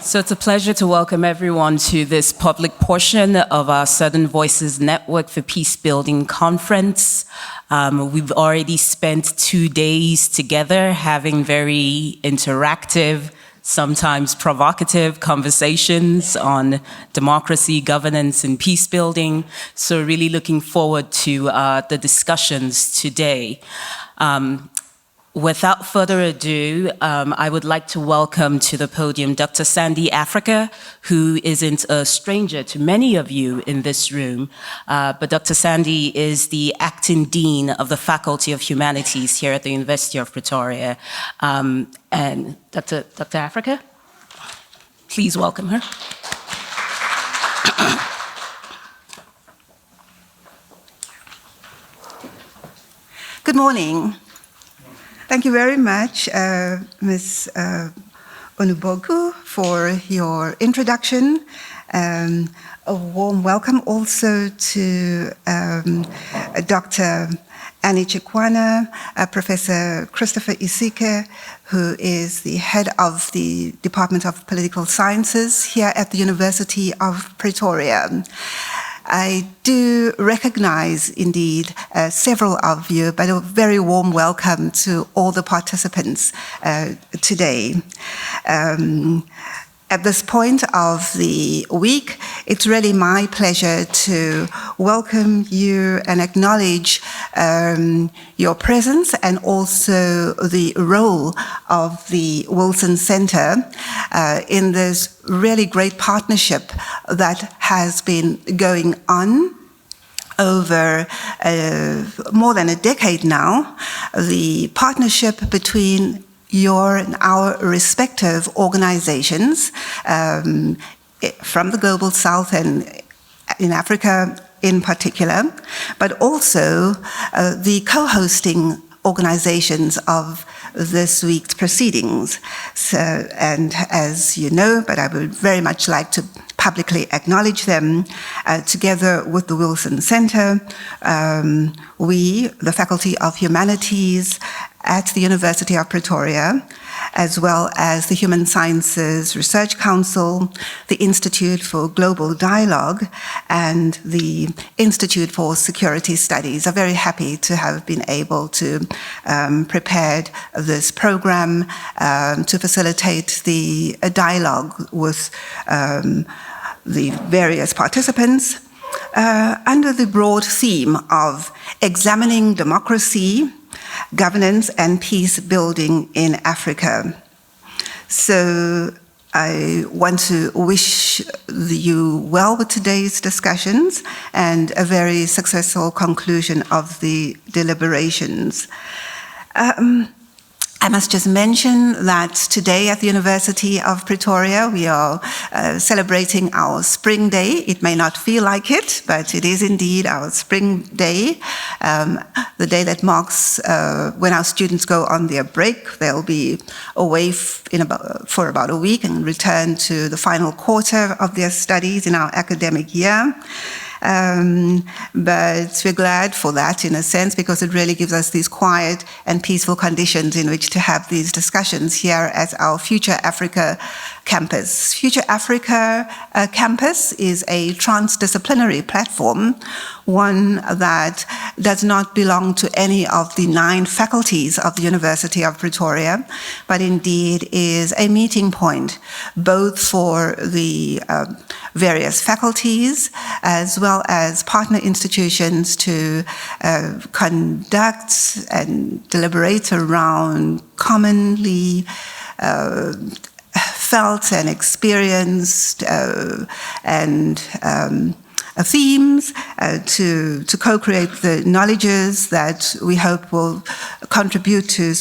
So it's a pleasure to welcome everyone to this public portion of our Southern Voices Network for Peacebuilding conference. We've already spent 2 days together having very interactive, sometimes provocative conversations on democracy, governance, and peacebuilding. So really looking forward to the discussions today. Without further ado, I would like to welcome to the podium Dr. Sandy Africa, who isn't a stranger to many of you in this room, but Dr. Sandy is the acting dean of the Faculty of Humanities here at the University of Pretoria. And Dr. Africa, please welcome her. Good morning. Thank you very much, Ms. Onubogu, for your introduction. A warm welcome also to Dr. Annie Chikwana, Professor Christopher Isike, who is the head of the Department of Political Sciences here at the University of Pretoria. I do recognize, indeed, several of you, but a very warm welcome to all the participants today. At this point of the week, it's really my pleasure to welcome you and acknowledge your presence and also the role of the Wilson Center in this really great partnership that has been going on over more than a decade now. The partnership between your and our respective organizations from the Global South and in Africa in particular, but also the co-hosting organizations of this week's proceedings. So, and as you know, but I would very much like to publicly acknowledge them, together with the Wilson Center, we, the Faculty of Humanities at the University of Pretoria, as well as the Human Sciences Research Council, the Institute for Global Dialogue, and the Institute for Security Studies, are very happy to have been able to prepare this program to facilitate the dialogue with the various participants under the broad theme of examining democracy, governance, and peace building in Africa. So I want to wish you well with today's discussions and a very successful conclusion of the deliberations. I must just mention that today at the University of Pretoria, we are celebrating our Spring Day. It may not feel like it, but it is indeed our Spring Day, the day that marks when our students go on their break. They'll be away for about a week and return to the final quarter of their studies in our academic year. But we're glad for that in a sense, because it really gives us these quiet and peaceful conditions in which to have these discussions here at our Future Africa campus. Future Africa campus is a transdisciplinary platform, one that does not belong to any of the 9 faculties of the University of Pretoria, but indeed is a meeting point, both for the various faculties as well as partner institutions to conduct and deliberate around commonly felt and experienced themes to co-create the knowledges that we hope will contribute to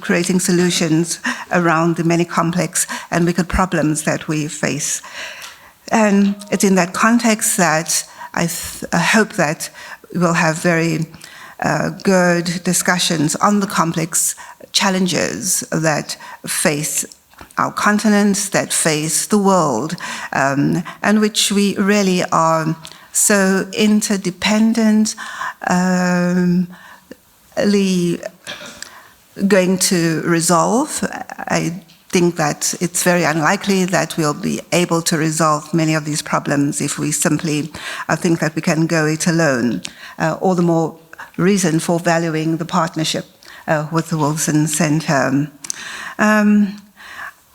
creating solutions around the many complex and wicked problems that we face. And it's in that context that I hope that we'll have very good discussions on the complex challenges that face our continent, that face the world, and which we really are so interdependently going to resolve. I think that it's very unlikely that we'll be able to resolve many of these problems if we simply think that we can go it alone. All the more reason for valuing the partnership with the Wilson Center.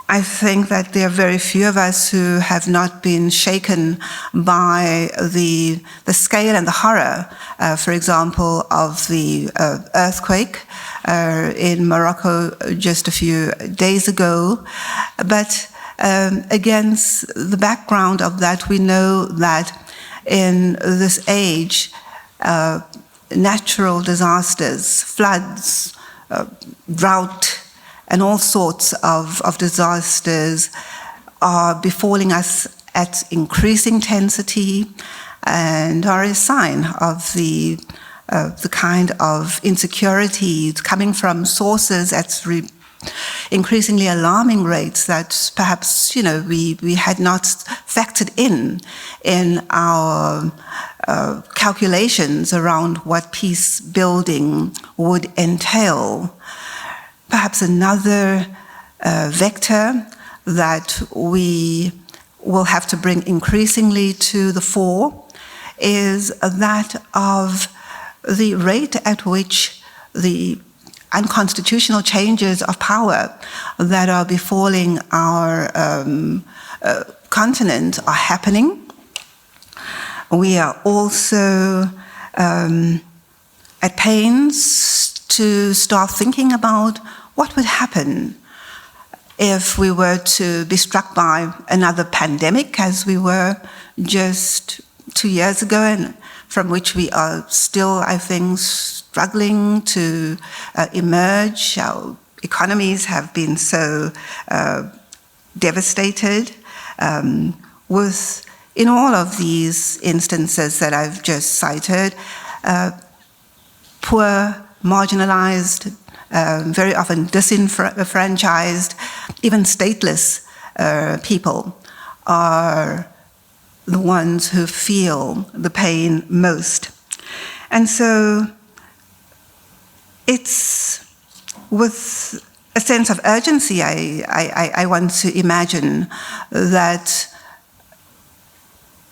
I think that there are very few of us who have not been shaken by the scale and the horror, for example, of the earthquake in Morocco just a few days ago. But against the background of that, we know that in this age, natural disasters, floods, drought, and all sorts of disasters are befalling us at increasing intensity and are a sign of the kind of insecurity coming from sources at increasingly alarming rates that perhaps we had not factored in our calculations around what peace building would entail. Perhaps another vector that we will have to bring increasingly to the fore is that of the rate at which the unconstitutional changes of power that are befalling our continent are happening. We are also at pains to start thinking about what would happen if we were to be struck by another pandemic, as we were just 2 years ago, and from which we are still, I think, struggling to emerge. Our economies have been so devastated. In all of these instances that I've just cited, poor, marginalized, very often disenfranchised, even stateless people are the ones who feel the pain most. And so it's with a sense of urgency I want to imagine that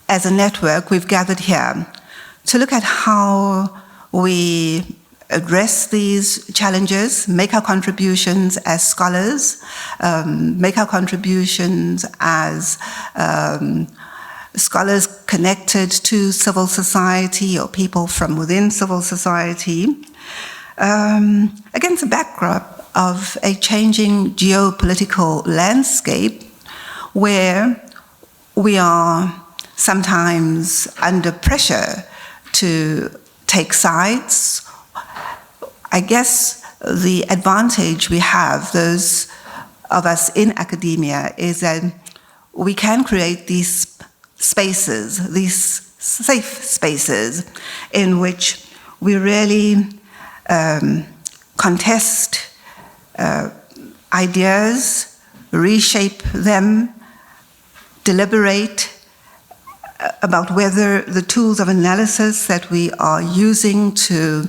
as a network we've gathered here to look at how we address these challenges, make our contributions as scholars, make our contributions as scholars connected to civil society or people from within civil society, against the backdrop of a changing geopolitical landscape where we are sometimes under pressure to take sides. I guess the advantage we have, those of us in academia, is that we can create these spaces, these safe spaces, in which we really contest ideas, reshape them, deliberate about whether the tools of analysis that we are using to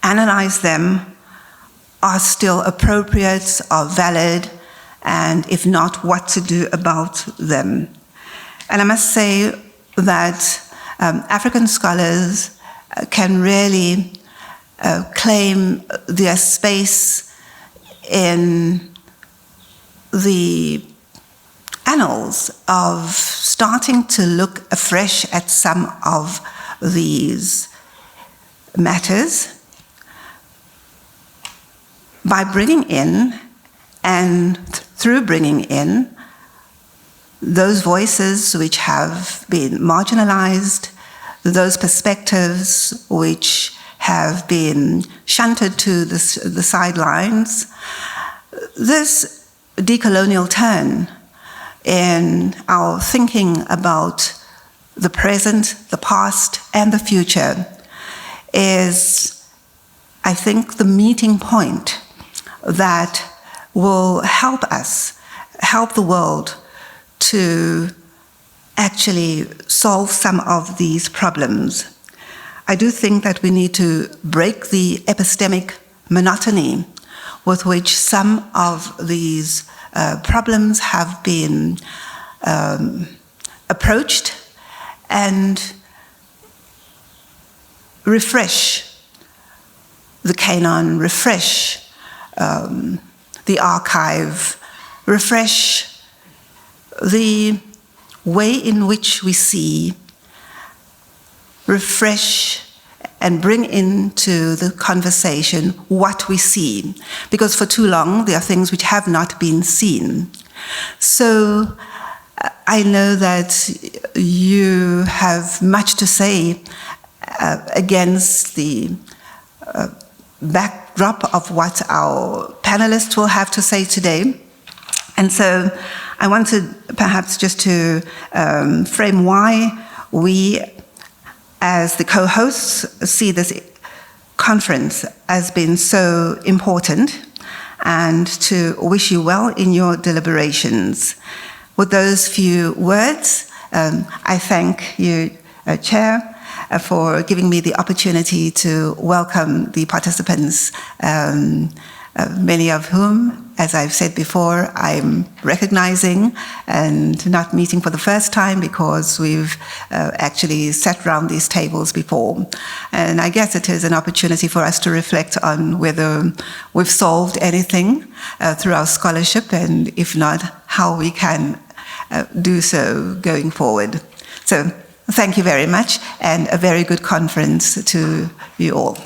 analyze them are still appropriate, are valid, and if not, what to do about them. And I must say that African scholars can really claim their space in the annals of starting to look afresh at some of these matters by bringing in, and through bringing in, those voices which have been marginalized, those perspectives which have been shunted to the sidelines. This decolonial turn in our thinking about the present, the past, and the future is, I think, the meeting point that will help us, help the world to actually solve some of these problems. I do think that we need to break the epistemic monotony with which some of these problems have been approached, and refresh the canon, refresh the archive, refresh the way in which we see, refresh and bring into the conversation what we see. Because for too long, there are things which have not been seen. So I know that you have much to say against the backdrop of what our panelists will have to say today. And so I wanted perhaps just to frame why we, as the co-hosts, see this conference as being so important, and to wish you well in your deliberations. With those few words, I thank you, Chair, for giving me the opportunity to welcome the participants, many of whom, as I've said before, I'm recognizing and not meeting for the first time because we've actually sat around these tables before. And I guess it is an opportunity for us to reflect on whether we've solved anything through our scholarship, and if not, how we can do so going forward. So thank you very much, and a very good conference to you all.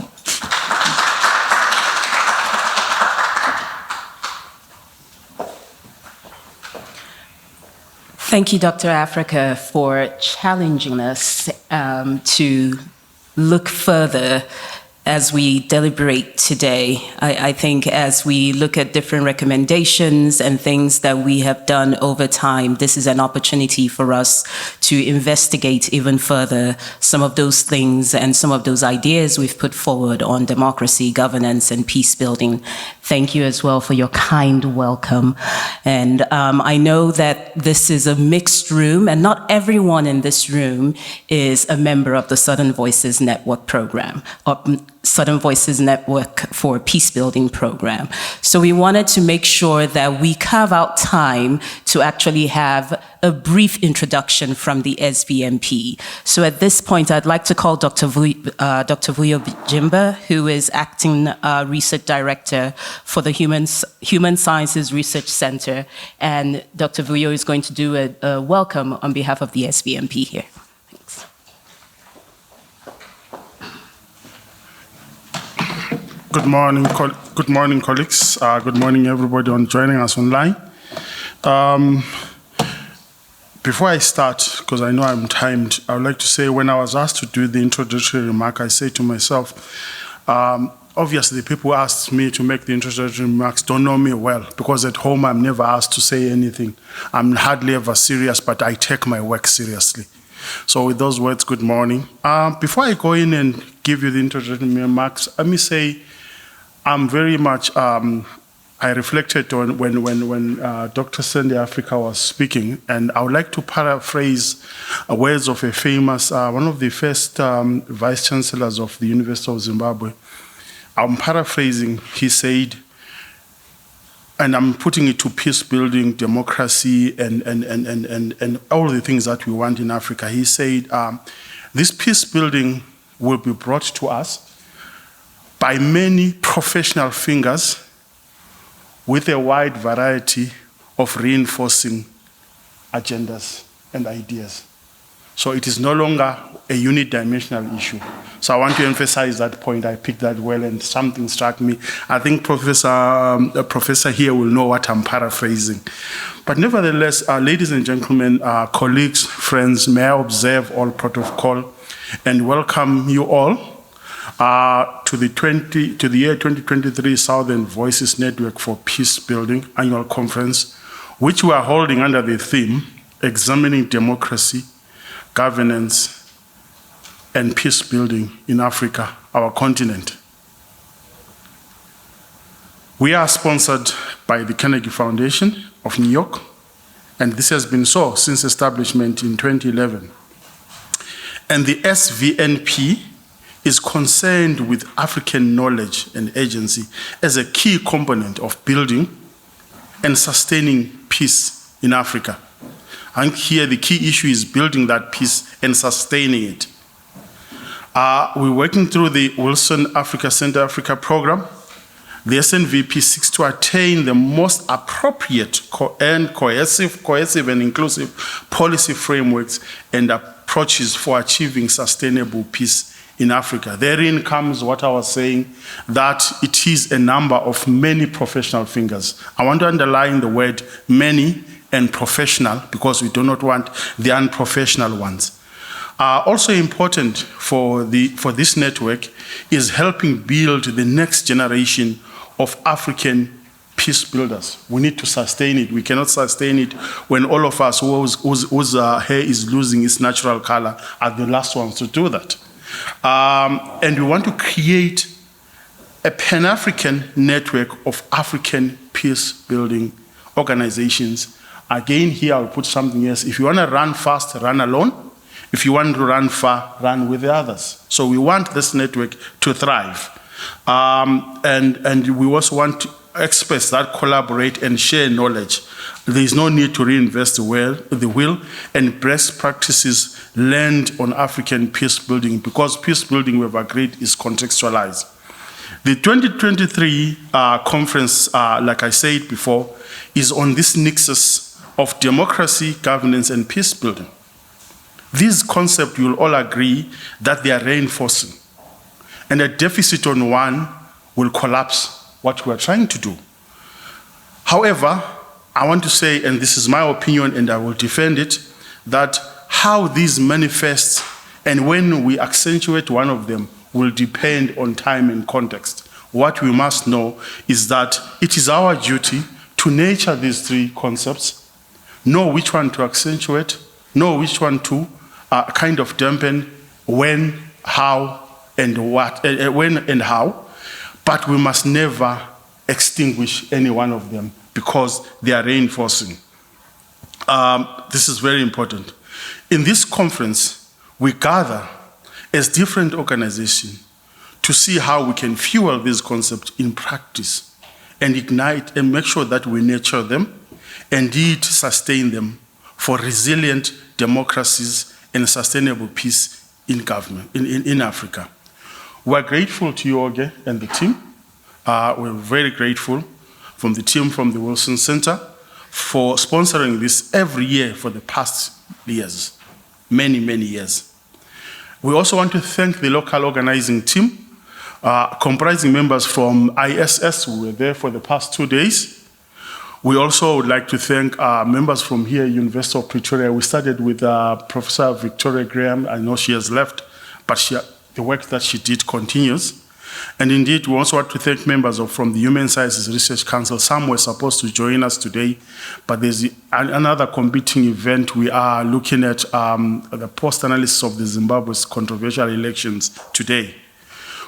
Thank you, Dr. Africa, for challenging us to look further as we deliberate today. I think as we look at different recommendations and things that we have done over time, this is an opportunity for us to investigate even further some of those things and some of those ideas we've put forward on democracy, governance, and peace building. Thank you as well for your kind welcome. And I know that this is a mixed room, and not everyone in this room is a member of the Southern Voices Network program, or Southern Voices Network for Peacebuilding program. So we wanted to make sure that we carve out time to actually have a brief introduction from the SVNP. So at this point, I'd like to call Dr. Vuyo Jimba, who is Acting Research Director for the Human Sciences Research Center. And Dr. Vuyo is going to do a welcome on behalf of the SVNP here. Thanks. Good morning, colleagues. Good morning, everybody joining us online. Before I start, because I know I'm timed, I would like to say when I was asked to do the introductory remark, I said to myself, obviously the people who asked me to make the introductory remarks don't know me well, because at home I'm never asked to say anything. I'm hardly ever serious, but I take my work seriously. So with those words, good morning. Before I go in and give you the introductory remarks, let me say I'm very much, I reflected on when Dr. Sandy Africa was speaking, and I would like to paraphrase words of a famous, one of the first vice chancellors of the University of Zimbabwe. I'm paraphrasing, he said, and I'm putting it to peace building, democracy, and all the things that we want in Africa. He said, this peace building will be brought to us by many professional fingers with a wide variety of reinforcing agendas and ideas. So it is no longer a unidimensional issue. So I want to emphasize that point. I picked that well, and something struck me. I think Professor here will know what I'm paraphrasing. But nevertheless, ladies and gentlemen, colleagues, friends, may I observe all protocol and welcome you all to the year 2023 Southern Voices Network for Peace Building annual conference, which we are holding under the theme, Examining Democracy, Governance, and Peace Building in Africa, our continent. We are sponsored by the Carnegie Foundation of New York, and this has been so since establishment in 2011. And the SVNP is concerned with African knowledge and agency as a key component of building and sustaining peace in Africa. And here the key issue is building that peace and sustaining it. We're working through the Wilson Africa Center Africa program. The SNVP seeks to attain the most appropriate and cohesive and inclusive policy frameworks and approaches for achieving sustainable peace in Africa. Therein comes what I was saying, that it is a number of many professional fingers. I want to underline the word many and professional, because we do not want the unprofessional ones. Also important for this network is helping build the next generation of African peace builders. We need to sustain it. We cannot sustain it when all of us whose hair is losing its natural color are the last ones to do that. And we want to create a Pan-African network of African peace-building organizations. Again, here I'll put something else. If you want to run fast, run alone. If you want to run far, run with the others. So we want this network to thrive. And we also want experts that collaborate and share knowledge. There is no need to reinvest the wheel, and best practices learned on African peace building, because peace building, we've agreed, is contextualized. The 2023 conference, like I said before, is on this nexus of democracy, governance, and peace building. These concepts, you'll all agree that they are reinforcing. And a deficit on one will collapse what we are trying to do. However, I want to say, and this is my opinion and I will defend it, that how these manifest and when we accentuate one of them will depend on time and context. What we must know is that it is our duty to nurture these three concepts, know which one to accentuate, know which one to kind of dampen, when, how, and what, when and how, but we must never extinguish any one of them because they are reinforcing. This is very important. In this conference, we gather as different organizations to see how we can fuel this concept in practice and ignite and make sure that we nurture them and indeed sustain them for resilient democracies and sustainable peace in government, in Africa. We're grateful to you, Oge, and the team. We're very grateful from the team from the Wilson Center for sponsoring this every year for the past years, many, many years. We also want to thank the local organizing team, comprising members from ISS who were there for the past 2 days. We also would like to thank members from here, University of Pretoria. We started with Professor Victoria Graham. I know she has left, but the work that she did continues. And indeed, we also want to thank members from the Human Sciences Research Council. Some were supposed to join us today, but there's another competing event. We are looking at the post-analysis of the Zimbabwe's controversial elections today.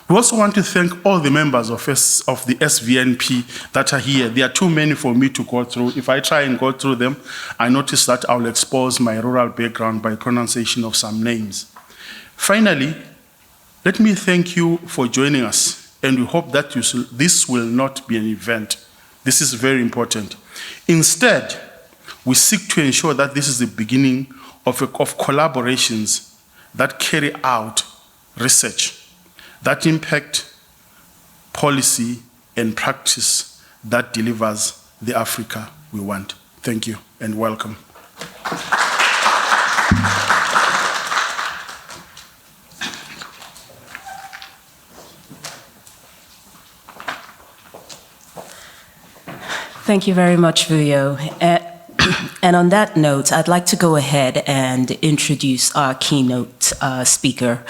We also want to thank all the members of the SVNP that are here. There are too many for me to go through. If I try and go through them, I notice that I'll expose my rural background by pronunciation of some names. Finally, let me thank you for joining us, and we hope that this will not be an event. This is very important. Instead, we seek to ensure that this is the beginning of collaborations that carry out research, that impact policy and practice that delivers the Africa we want. Thank you and welcome. Thank you very much, Vuyo. And on that note, I'd like to go ahead and introduce our keynote speaker.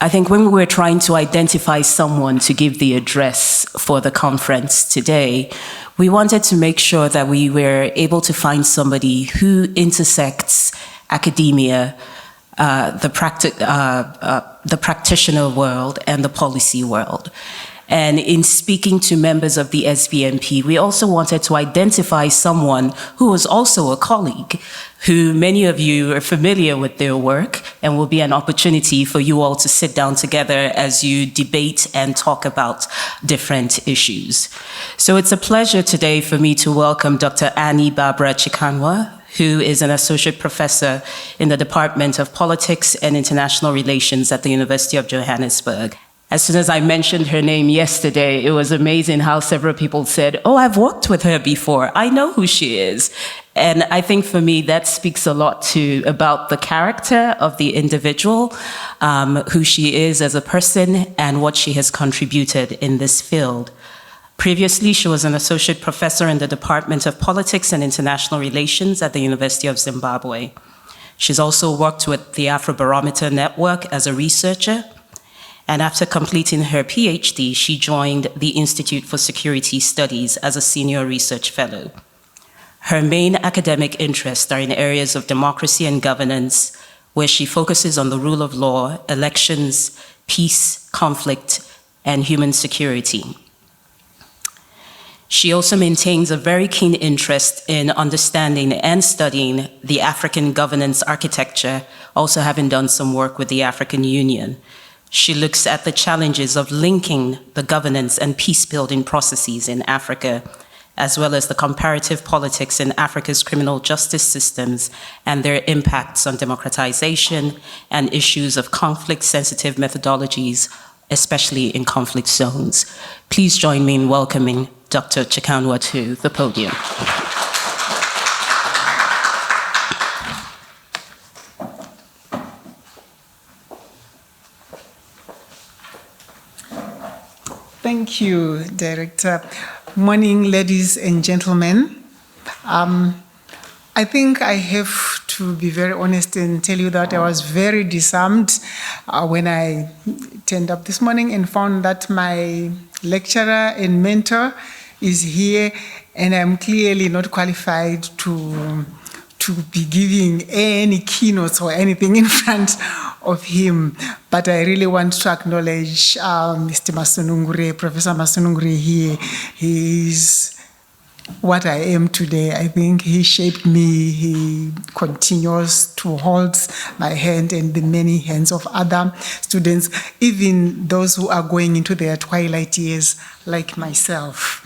I think when we were trying to identify someone to give the address for the conference today, we wanted to make sure that we were able to find somebody who intersects academia, the practitioner world, and the policy world. And in speaking to members of the SVNP, we also wanted to identify someone who was also a colleague, who many of you are familiar with their work and will be an opportunity for you all to sit down together as you debate and talk about different issues. So it's a pleasure today for me to welcome Dr. Annie Barbara Chikanwa, who is an associate professor in the Department of Politics and International Relations at the University of Johannesburg. As soon as I mentioned her name yesterday, it was amazing how several people said, "Oh, I've worked with her before. I know who she is." And I think for me, that speaks a lot about the character of the individual, who she is as a person, and what she has contributed in this field. Previously, she was an associate professor in the Department of Politics and International Relations at the University of Zimbabwe. She's also worked with the Afrobarometer Network as a researcher. And after completing her PhD, she joined the Institute for Security Studies as a senior research fellow. Her main academic interests are in areas of democracy and governance, where she focuses on the rule of law, elections, peace, conflict, and human security. She also maintains a very keen interest in understanding and studying the African governance architecture, also having done some work with the African Union. She looks at the challenges of linking the governance and peace-building processes in Africa, as well as the comparative politics in Africa's criminal justice systems and their impacts on democratization and issues of conflict-sensitive methodologies, especially in conflict zones. Please join me in welcoming Dr. Chikanwa to the podium. Thank you, Director. Morning, ladies and gentlemen. I think I have to be very honest and tell you that I was very disarmed when I turned up this morning and found that my lecturer and mentor is here, and I'm clearly not qualified to be giving any keynotes or anything in front of him. But I really want to acknowledge Mr. Masunungure, Professor Masunungure here. He's what I am today. I think he shaped me. He continues to hold my hand and the many hands of other students, even those who are going into their twilight years like myself.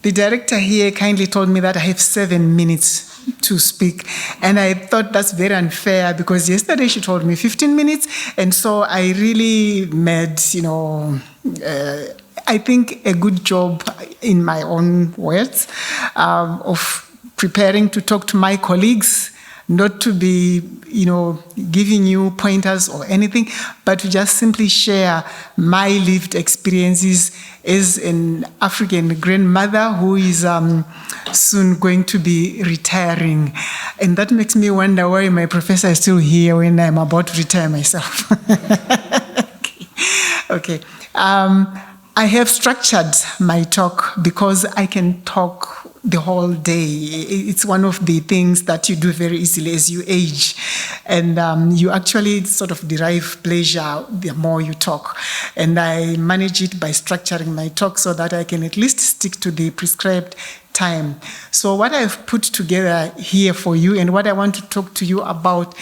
The director here kindly told me that I have 7 minutes to speak, and I thought that's very unfair because yesterday she told me 15 minutes, and so I really made, I think a good job in my own words of preparing to talk to my colleagues, not to be, giving you pointers or anything, but to just simply share my lived experiences as an African grandmother who is soon going to be retiring. And that makes me wonder why my professor is still here when I'm about to retire myself. Okay. I have structured my talk because I can talk the whole day. It's one of the things that you do very easily as you age. And you actually sort of derive pleasure the more you talk. And I manage it by structuring my talk so that I can at least stick to the prescribed time. So what I've put together here for you and what I want to talk to you about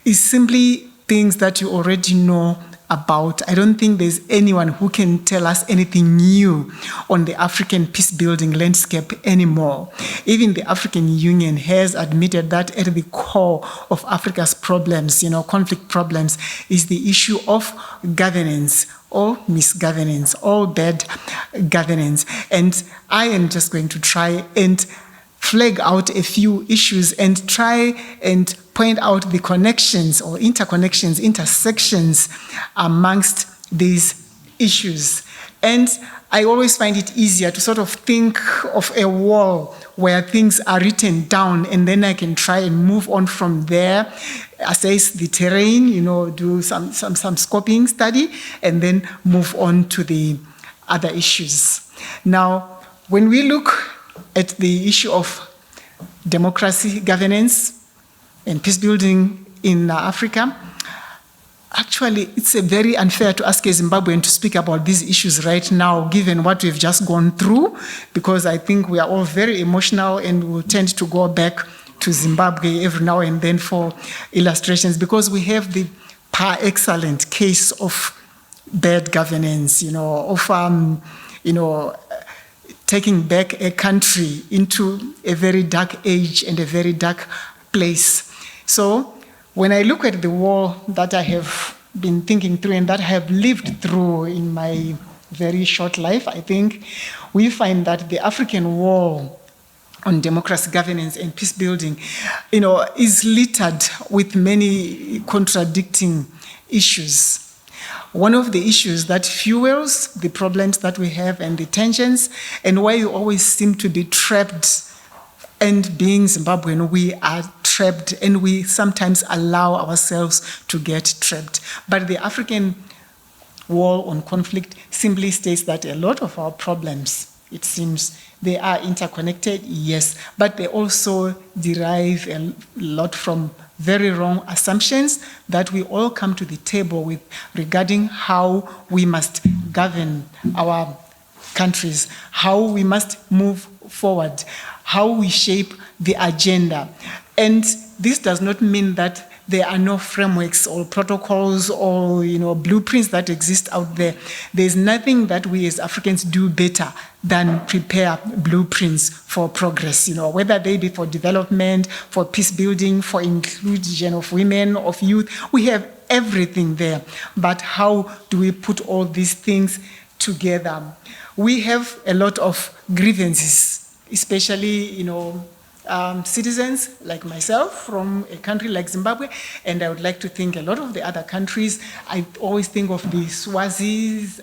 is simply things that you already know about. I don't think there's anyone who can tell us anything new on the African peace-building landscape anymore. Even the African Union has admitted that at the core of Africa's problems, conflict problems, is the issue of governance or misgovernance or bad governance. And I am just going to try and flag out a few issues and try and point out the connections or interconnections, intersections amongst these issues. And I always find it easier to sort of think of a wall where things are written down, and then I can try and move on from there, assess the terrain, do some scoping study, and then move on to the other issues. Now, when we look at the issue of democracy, governance, and peace building in Africa, actually, it's very unfair to ask a Zimbabwean to speak about these issues right now, given what we've just gone through, because I think we are all very emotional and will tend to go back to Zimbabwe every now and then for illustrations, because we have the par excellent case of bad governance, taking back a country into a very dark age and a very dark place. So when I look at the war that I have been thinking through and that I have lived through in my very short life, I think we find that the African war on democracy, governance, and peace building, is littered with many contradicting issues. One of the issues that fuels the problems that we have and the tensions, and why you always seem to be trapped, and being Zimbabwean, we are trapped and we sometimes allow ourselves to get trapped. But the African war on conflict simply states that a lot of our problems, it seems, they are interconnected, yes, but they also derive a lot from very wrong assumptions that we all come to the table with regarding how we must govern our countries, how we must move forward, how we shape the agenda. And this does not mean that there are no frameworks or protocols or blueprints that exist out there. There's nothing that we as Africans do better than prepare blueprints for progress, whether they be for development, for peace building, for inclusion of women, of youth. We have everything there. But how do we put all these things together? We have a lot of grievances, especially, citizens like myself from a country like Zimbabwe, and I would like to think a lot of the other countries. I always think of the Swazis,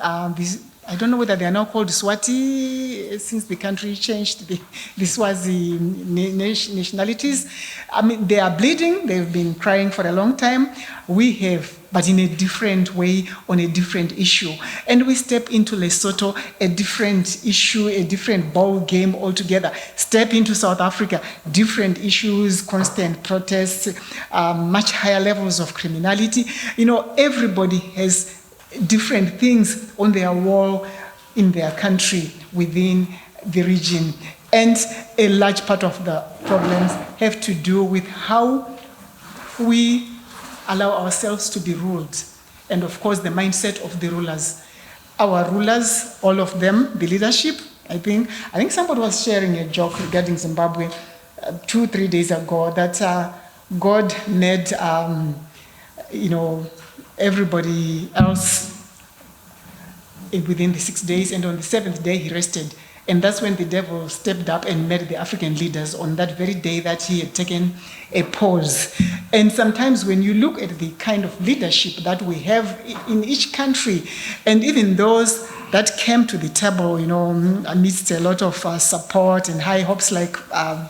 I don't know whether they are now called Swati since the country changed the Swazi nationalities. I mean, they are bleeding, they've been crying for a long time. We have, but in a different way, on a different issue. And we step into Lesotho, a different issue, a different ball game altogether. Step into South Africa, different issues, constant protests, much higher levels of criminality. Everybody has different things on their wall in their country, within the region. And a large part of the problems have to do with how we allow ourselves to be ruled. And of course, the mindset of the rulers. Our rulers, all of them, the leadership, I think somebody was sharing a joke regarding Zimbabwe 2-3 days ago that God made, everybody else within the 6 days, and on the 7th day he rested. And that's when the devil stepped up and met the African leaders on that very day that he had taken a pause. And sometimes when you look at the kind of leadership that we have in each country, and even those that came to the table, amidst a lot of support and high hopes, like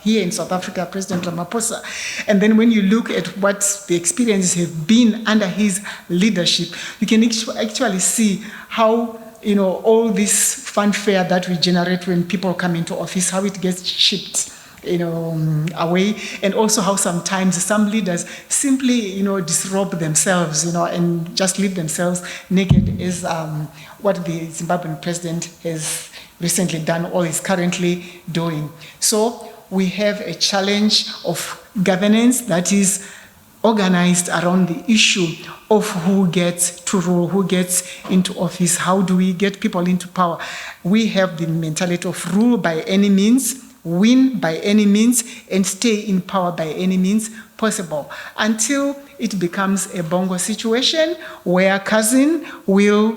here in South Africa, President Ramaphosa. And then when you look at what the experiences have been under his leadership, you can actually see how all this fanfare that we generate when people come into office, how it gets shipped away, and also how sometimes some leaders simply disrobe themselves and just leave themselves naked, is what the Zimbabwean president has recently done or is currently doing. So we have a challenge of governance that is organized around the issue of who gets to rule, who gets into office, how do we get people into power. We have the mentality of rule by any means, win by any means, and stay in power by any means possible, until it becomes a bongo situation where cousin will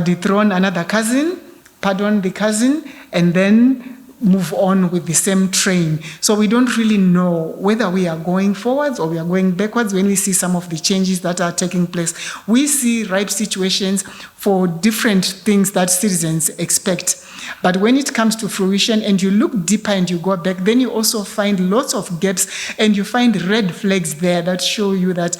dethrone another cousin, pardon the cousin, and then move on with the same train. So we don't really know whether we are going forwards or we are going backwards when we see some of the changes that are taking place. We see ripe situations for different things that citizens expect. But when it comes to fruition and you look deeper and you go back, then you also find lots of gaps and you find red flags there that show you that,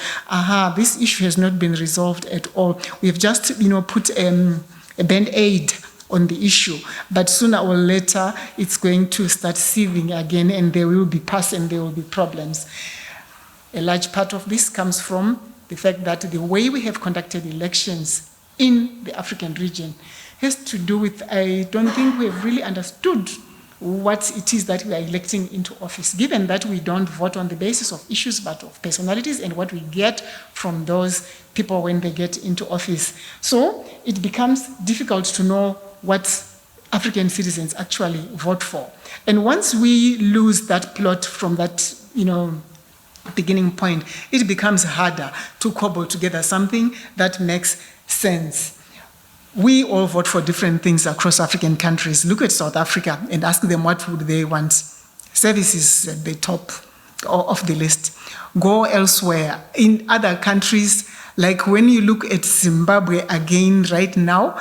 this issue has not been resolved at all. We've just, put a band-aid on the issue, but sooner or later it's going to start seething again, and there will be pus and there will be problems. A large part of this comes from the fact that the way we have conducted elections in the African region has to do with, I don't think we have really understood what it is that we are electing into office, given that we don't vote on the basis of issues but of personalities and what we get from those people when they get into office. So it becomes difficult to know what African citizens actually vote for. And once we lose that plot from that, beginning point, it becomes harder to cobble together something that makes sense. We all vote for different things across African countries. Look at South Africa and ask them what would they want. Services at the top of the list. Go elsewhere. In other countries, like when you look at Zimbabwe again right now,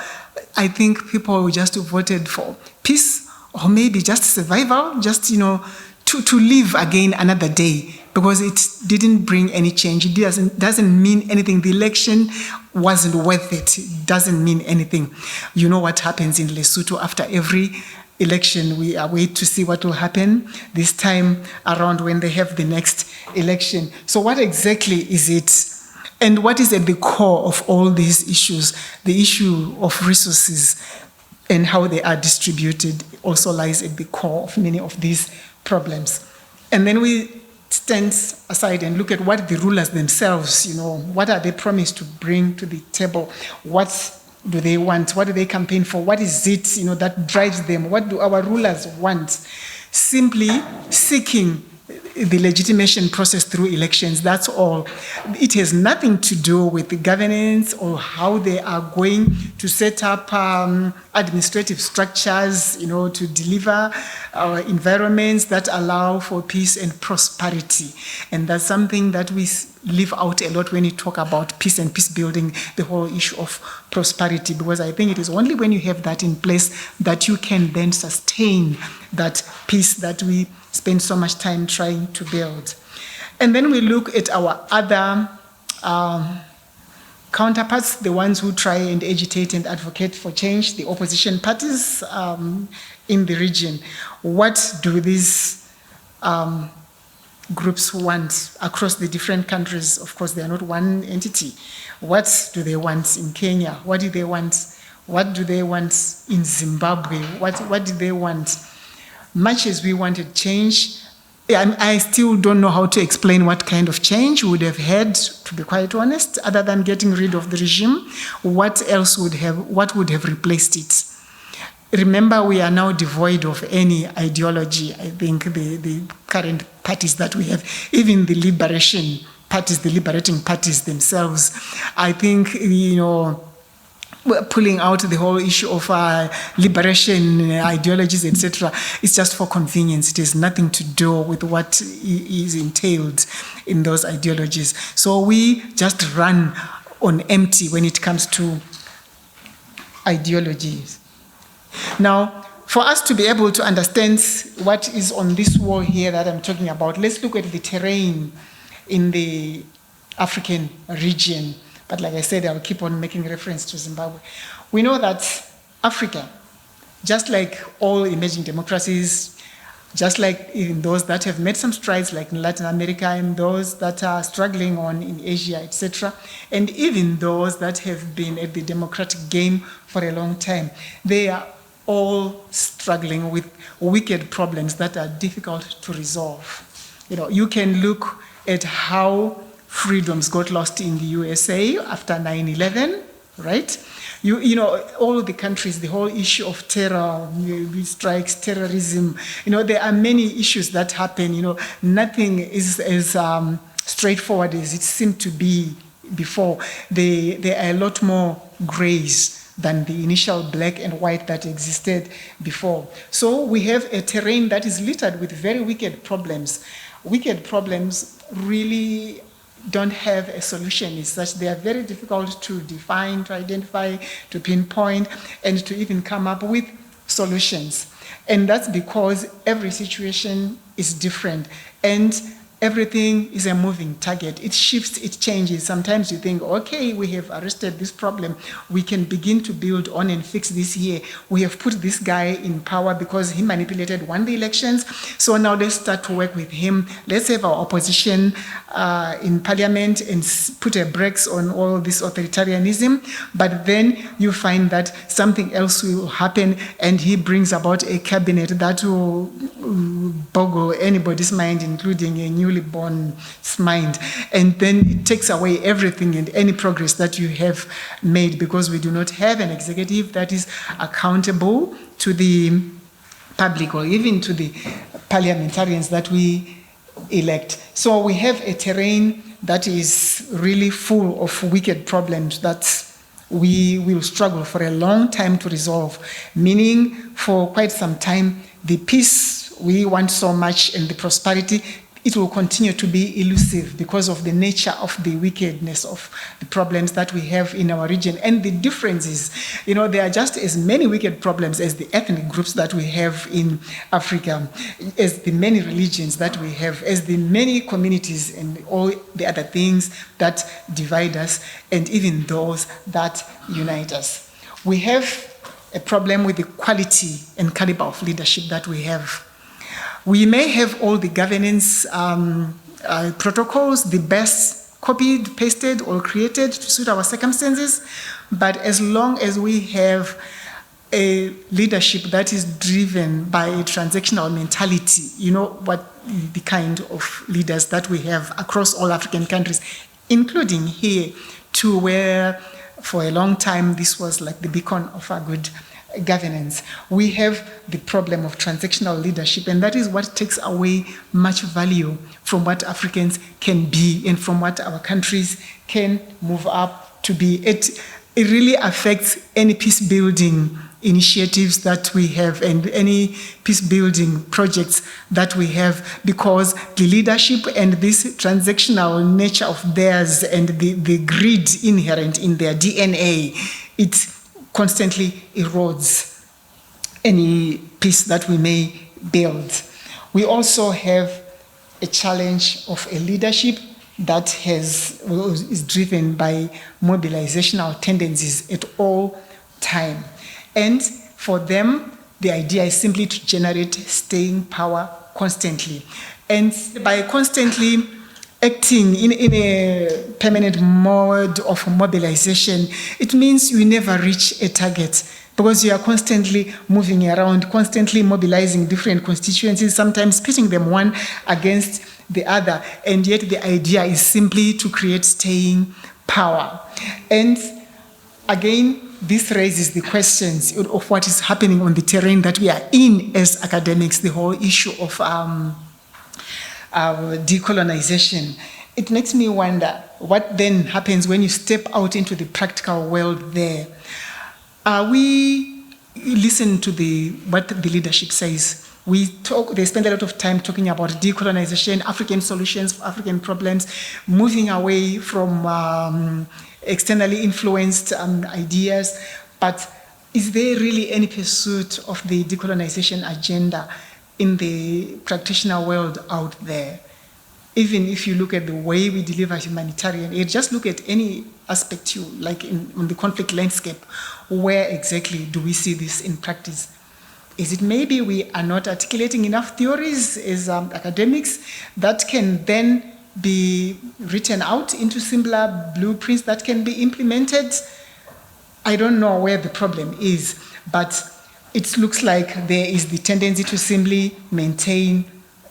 I think people just voted for peace or maybe just survival, just, to live again another day, because it didn't bring any change. It doesn't mean anything. The election wasn't worth it. It doesn't mean anything. You know what happens in Lesotho after every election. We are waiting to see what will happen this time around when they have the next election. So what exactly is it? And what is at the core of all these issues? The issue of resources and how they are distributed also lies at the core of many of these problems. And then we stand aside and look at what the rulers themselves, what are they promised to bring to the table? What do they want? What do they campaign for? What is it, that drives them? What do our rulers want? Simply seeking the legitimation process through elections, that's all. It has nothing to do with the governance or how they are going to set up administrative structures, to deliver environments that allow for peace and prosperity. And that's something that we leave out a lot when you talk about peace and peace building, the whole issue of prosperity, because I think it is only when you have that in place that you can then sustain that peace that we spend so much time trying to build. And then we look at our other counterparts, the ones who try and agitate and advocate for change, the opposition parties in the region. What do these groups want across the different countries? Of course, they are not one entity. What do they want in Kenya? What do they want? What do they want in Zimbabwe? What do they want? Much as we wanted change, I still don't know how to explain what kind of change we would have had, to be quite honest, other than getting rid of the regime. What would have replaced it? Remember, we are now devoid of any ideology. I think the current parties that we have, even the liberation parties, the liberating parties themselves, I think, we're pulling out the whole issue of liberation ideologies, etc. It's just for convenience. It has nothing to do with what is entailed in those ideologies. So we just run on empty when it comes to ideologies. Now, for us to be able to understand what is on this wall here that I'm talking about, let's look at the terrain in the African region. But like I said, I'll keep on making reference to Zimbabwe. We know that Africa, just like all emerging democracies, just like in those that have made some strides, like in Latin America, and those that are struggling on in Asia, etc., and even those that have been at the democratic game for a long time, they are all struggling with wicked problems that are difficult to resolve. You can look at how freedoms got lost in the USA after 9/11, right? All the countries, the whole issue of terror, strikes, terrorism, there are many issues that happen. Nothing is as straightforward as it seemed to be before. There are a lot more grays than the initial black and white that existed before. So we have a terrain that is littered with very wicked problems. Wicked problems really don't have a solution. It's such they are very difficult to define, to identify, to pinpoint, and to even come up with solutions. And that's because every situation is different. And everything is a moving target. It shifts, it changes. Sometimes you think, okay, we have arrested this problem. We can begin to build on and fix this here. We have put this guy in power because he won the elections. So now let's start to work with him. Let's have our opposition in parliament and put a brakes on all this authoritarianism. But then you find that something else will happen, and he brings about a cabinet that will boggle anybody's mind, including a newly born mind, and then it takes away everything and any progress that you have made, because we do not have an executive that is accountable to the public or even to the parliamentarians that we elect. So we have a terrain that is really full of wicked problems that we will struggle for a long time to resolve, meaning for quite some time the peace we want so much and the prosperity, it will continue to be elusive because of the nature of the wickedness of the problems that we have in our region. And the differences, there are just as many wicked problems as the ethnic groups that we have in Africa, as the many religions that we have, as the many communities and all the other things that divide us, and even those that unite us. We have a problem with the quality and caliber of leadership that we have. We may have all the governance protocols, the best copied, pasted, or created to suit our circumstances, but as long as we have a leadership that is driven by a transactional mentality, what the kind of leaders that we have across all African countries, including here too, where for a long time this was like the beacon of our good governance. We have the problem of transactional leadership, and that is what takes away much value from what Africans can be and from what our countries can move up to be. It really affects any peace building initiatives that we have and any peace building projects that we have, because the leadership and this transactional nature of theirs and the greed inherent in their DNA, it constantly erodes any peace that we may build. We also have a challenge of a leadership that is driven by mobilizational tendencies at all time. And for them, the idea is simply to generate staying power constantly. And by constantly acting in a permanent mode of mobilization, it means you never reach a target, because you are constantly moving around, constantly mobilizing different constituencies, sometimes pitting them one against the other, and yet the idea is simply to create staying power. And again, this raises the questions of what is happening on the terrain that we are in as academics, the whole issue of decolonization. It makes me wonder what then happens when you step out into the practical world there. We listen to what the leadership says. They spend a lot of time talking about decolonization, African solutions for African problems, moving away from externally influenced ideas. But is there really any pursuit of the decolonization agenda in the practitioner world out there? Even if you look at the way we deliver humanitarian aid, just look at any aspect like on the conflict landscape, where exactly do we see this in practice? Is it maybe we are not articulating enough theories as academics that can then be written out into simpler blueprints that can be implemented? I don't know where the problem is, but it looks like there is the tendency to simply maintain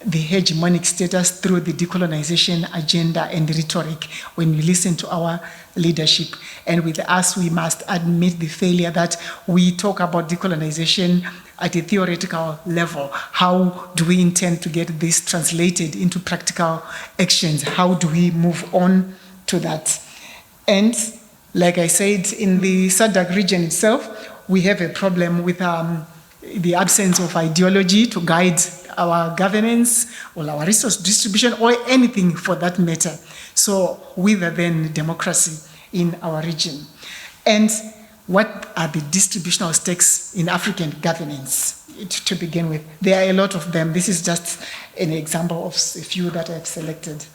the hegemonic status through the decolonization agenda and rhetoric when we listen to our leadership. And with us, we must admit the failure that we talk about decolonization at a theoretical level. How do we intend to get this translated into practical actions? How do we move on to that? And like I said, in the SADC region itself, we have a problem with the absence of ideology to guide our governance or our resource distribution or anything for that matter. So whither then democracy in our region? And what are the distributional stakes in African governance? to begin with. There are a lot of them. This is just an example of a few that I've selected.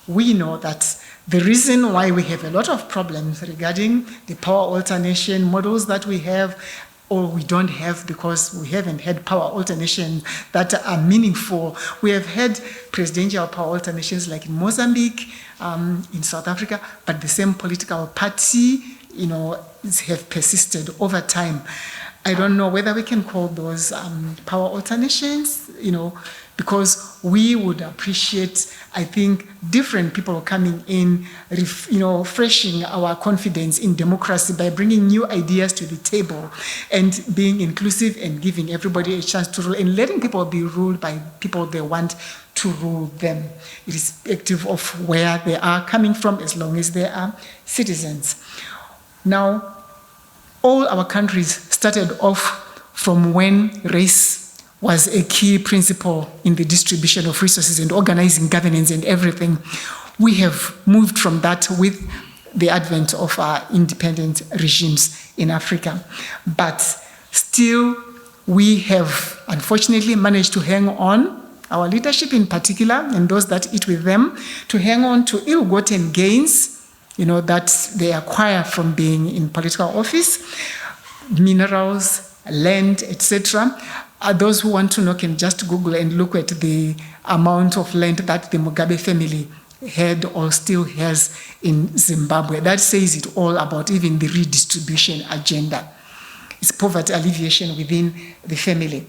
We know that the reason why we have a lot of problems regarding the power alternation models that we have, or we don't have because we haven't had power alternations that are meaningful. We have had presidential power alternations like in Mozambique, in South Africa, but the same political party, have persisted over time. I don't know whether we can call those power alternations, because we would appreciate, I think, different people coming in, refreshing our confidence in democracy by bringing new ideas to the table and being inclusive and giving everybody a chance to rule and letting people be ruled by people they want to rule them, irrespective of where they are coming from, as long as they are citizens. Now, all our countries started off from when race was a key principle in the distribution of resources and organizing governance and everything. We have moved from that with the advent of our independent regimes in Africa. But still, we have unfortunately managed to hang on, our leadership in particular, and those that eat with them, to hang on to ill-gotten gains, that they acquire from being in political office, minerals, land, etc. Those who want to know can just Google and look at the amount of land that the Mugabe family had or still has in Zimbabwe. That says it all about even the redistribution agenda. It's poverty alleviation within the family.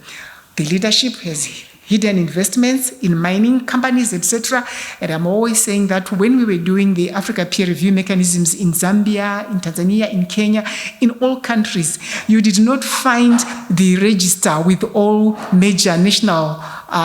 The leadership has hidden investments in mining companies, etc. And I'm always saying that when we were doing the Africa peer review mechanisms in Zambia, in Tanzania, in Kenya, in all countries, you did not find the register with all major national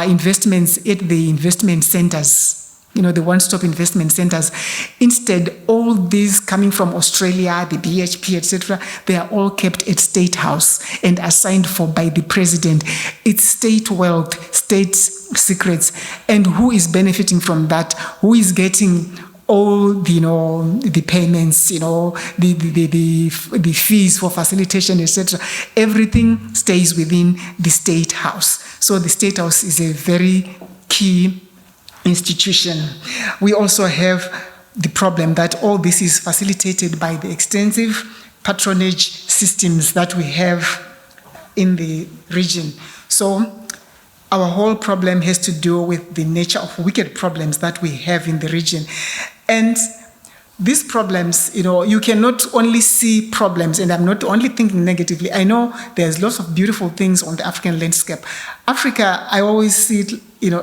investments at the investment centers, the one-stop investment centers. Instead, all these coming from Australia, the BHP, etc., they are all kept at State House and assigned for by the president. It's state wealth, state secrets. And who is benefiting from that? Who is getting all the payments, the fees for facilitation, etc.? Everything stays within the State House. So the State House is a very key institution. We also have the problem that all this is facilitated by the extensive patronage systems that we have in the region. So our whole problem has to do with the nature of wicked problems that we have in the region. And these problems, you cannot only see problems, and I'm not only thinking negatively. I know there's lots of beautiful things on the African landscape. Africa, I always see it,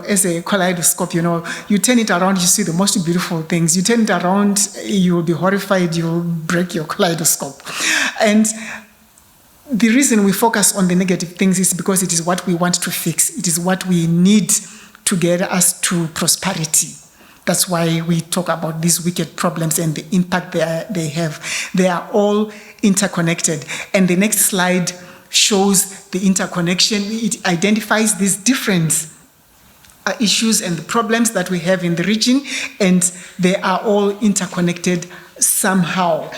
as a kaleidoscope. You turn it around, you see the most beautiful things. You turn it around, you'll be horrified, you'll break your kaleidoscope. And the reason we focus on the negative things is because it is what we want to fix. It is what we need to get us to prosperity. That's why we talk about these wicked problems and the impact they have. They are all interconnected. And the next slide shows the interconnection. It identifies these different issues and the problems that we have in the region, and they are all interconnected somehow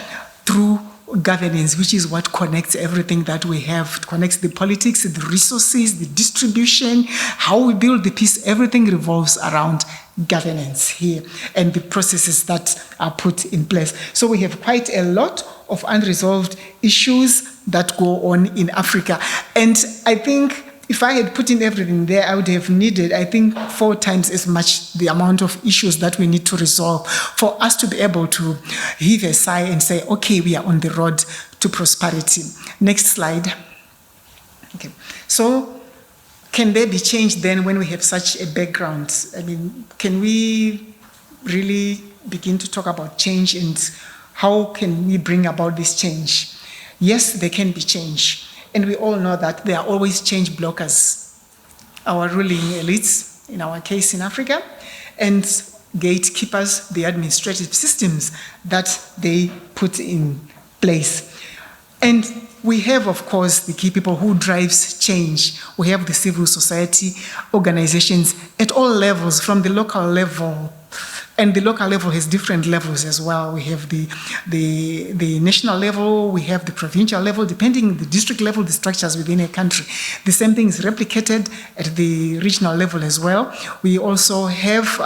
through governance, which is what connects everything that we have. It connects the politics, the resources, the distribution, how we build the peace. Everything revolves around governance here and the processes that are put in place. So we have quite a lot of unresolved issues that go on in Africa. And I think if I had put in everything there, I would have needed, 4 times as much the amount of issues that we need to resolve for us to be able to heave a sigh and say, okay, we are on the road to prosperity. Next slide. Okay. So can there be change then when we have such a background? Can we really begin to talk about change and how can we bring about this change? Yes, there can be change. And we all know that there are always change blockers. Our ruling elites, in our case in Africa, and gatekeepers, the administrative systems that they put in place. And we have, of course, the key people who drives change. We have the civil society organizations at all levels, from the local level And the local level has different levels as well. We have the national level, we have the provincial level, depending the district level, the structures within a country. The same thing is replicated at the regional level as well. We also have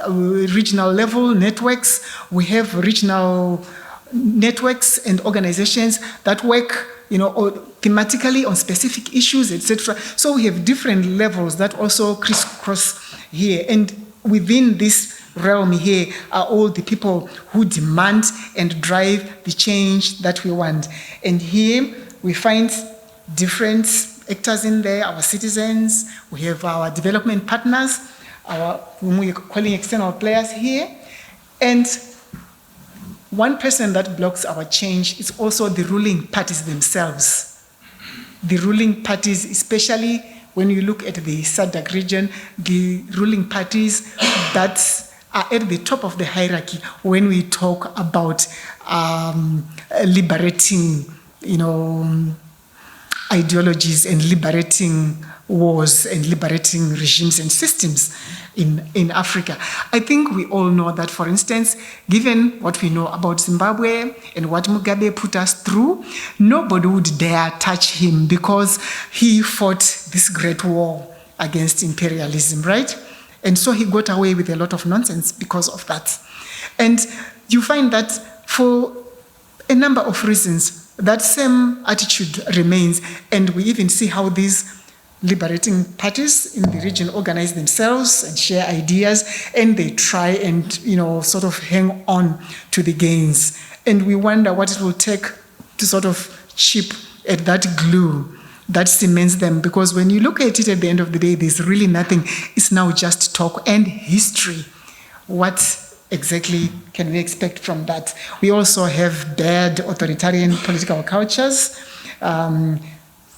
regional level networks. We have regional networks and organizations that work, thematically on specific issues, etc. So we have different levels that also crisscross here. And within this realm here are all the people who demand and drive the change that we want. And here we find different actors in there, our citizens, we have our development partners, whom we are calling external players here. And one person that blocks our change is also the ruling parties themselves. The ruling parties, especially when you look at the SADC region, the ruling parties that are at the top of the hierarchy when we talk about liberating, ideologies and liberating wars and liberating regimes and systems in Africa. I think we all know that, for instance, given what we know about Zimbabwe and what Mugabe put us through, nobody would dare touch him because he fought this great war against imperialism, right? And so he got away with a lot of nonsense because of that. And you find that for a number of reasons, that same attitude remains, and we even see how these liberating parties in the region organize themselves and share ideas, and they try and sort of hang on to the gains. And we wonder what it will take to sort of chip at that glue that cements them, because when you look at it at the end of the day, there's really nothing. It's now just talk and history. What exactly can we expect from that? We also have bad authoritarian political cultures.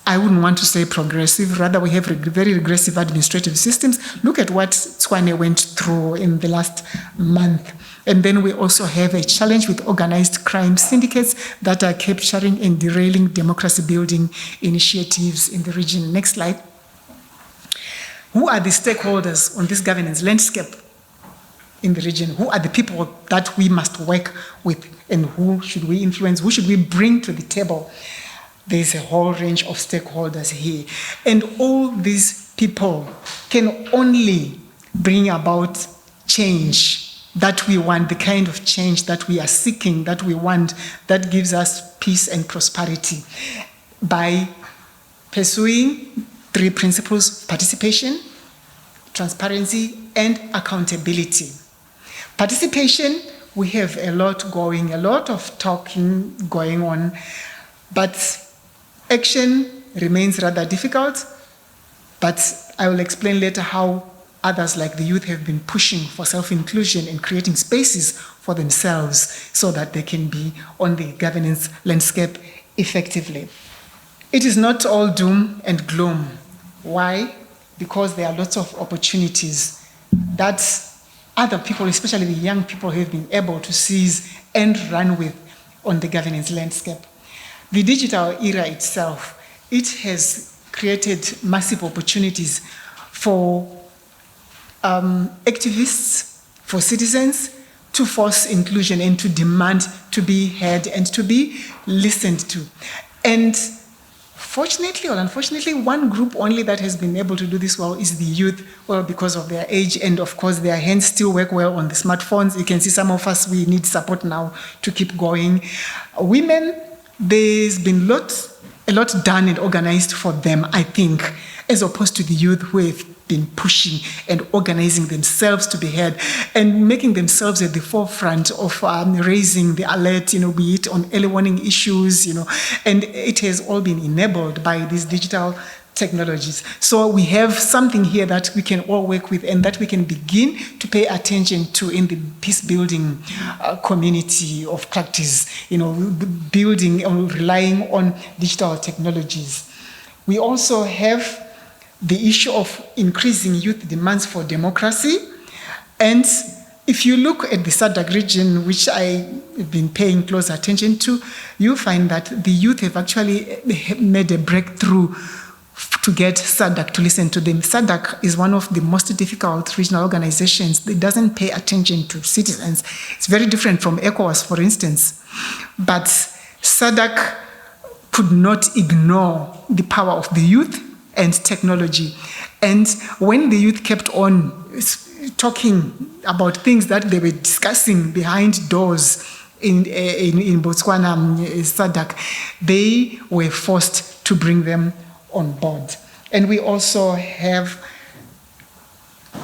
I wouldn't want to say progressive, rather we have very regressive administrative systems. Look at what Tswane went through in the last month. And then we also have a challenge with organized crime syndicates that are capturing and derailing democracy building initiatives in the region. Next slide. Who are the stakeholders on this governance landscape in the region? Who are the people that we must work with, and who should we influence? Who should we bring to the table? There's a whole range of stakeholders here. And all these people can only bring about change that we want, the kind of change that we are seeking, that we want, that gives us peace and prosperity, by pursuing 3 principles: participation, transparency, and accountability. Participation, we have a lot of talking going on, but action remains rather difficult. But I will explain later how others like the youth have been pushing for self-inclusion and creating spaces for themselves so that they can be on the governance landscape effectively. It is not all doom and gloom. Why? Because there are lots of opportunities that other people, especially the young people, have been able to seize and run with on the governance landscape. The digital era itself, it has created massive opportunities for activists, for citizens to force inclusion and to demand to be heard and to be listened to. And fortunately or unfortunately, one group only that has been able to do this well is the youth, well, because of their age, and of course their hands still work well on the smartphones. You can see some of us, we need support now to keep going. Women, there's been a lot done and organized for them, I think, as opposed to the youth who have been pushing and organizing themselves to be heard and making themselves at the forefront of raising the alert, be it on early warning issues, and it has all been enabled by these digital technologies. So we have something here that we can all work with and that we can begin to pay attention to in the peace building community of practice, building or relying on digital technologies. We also have the issue of increasing youth demands for democracy. And if you look at the SADC region, which I've been paying close attention to, you find that the youth have actually made a breakthrough to get SADC to listen to them. SADC is one of the most difficult regional organizations. It doesn't pay attention to citizens. It's very different from ECOWAS, for instance. But SADC could not ignore the power of the youth and technology. And when the youth kept on talking about things that they were discussing behind doors in Botswana, SADC, they were forced to bring them on board. And we also have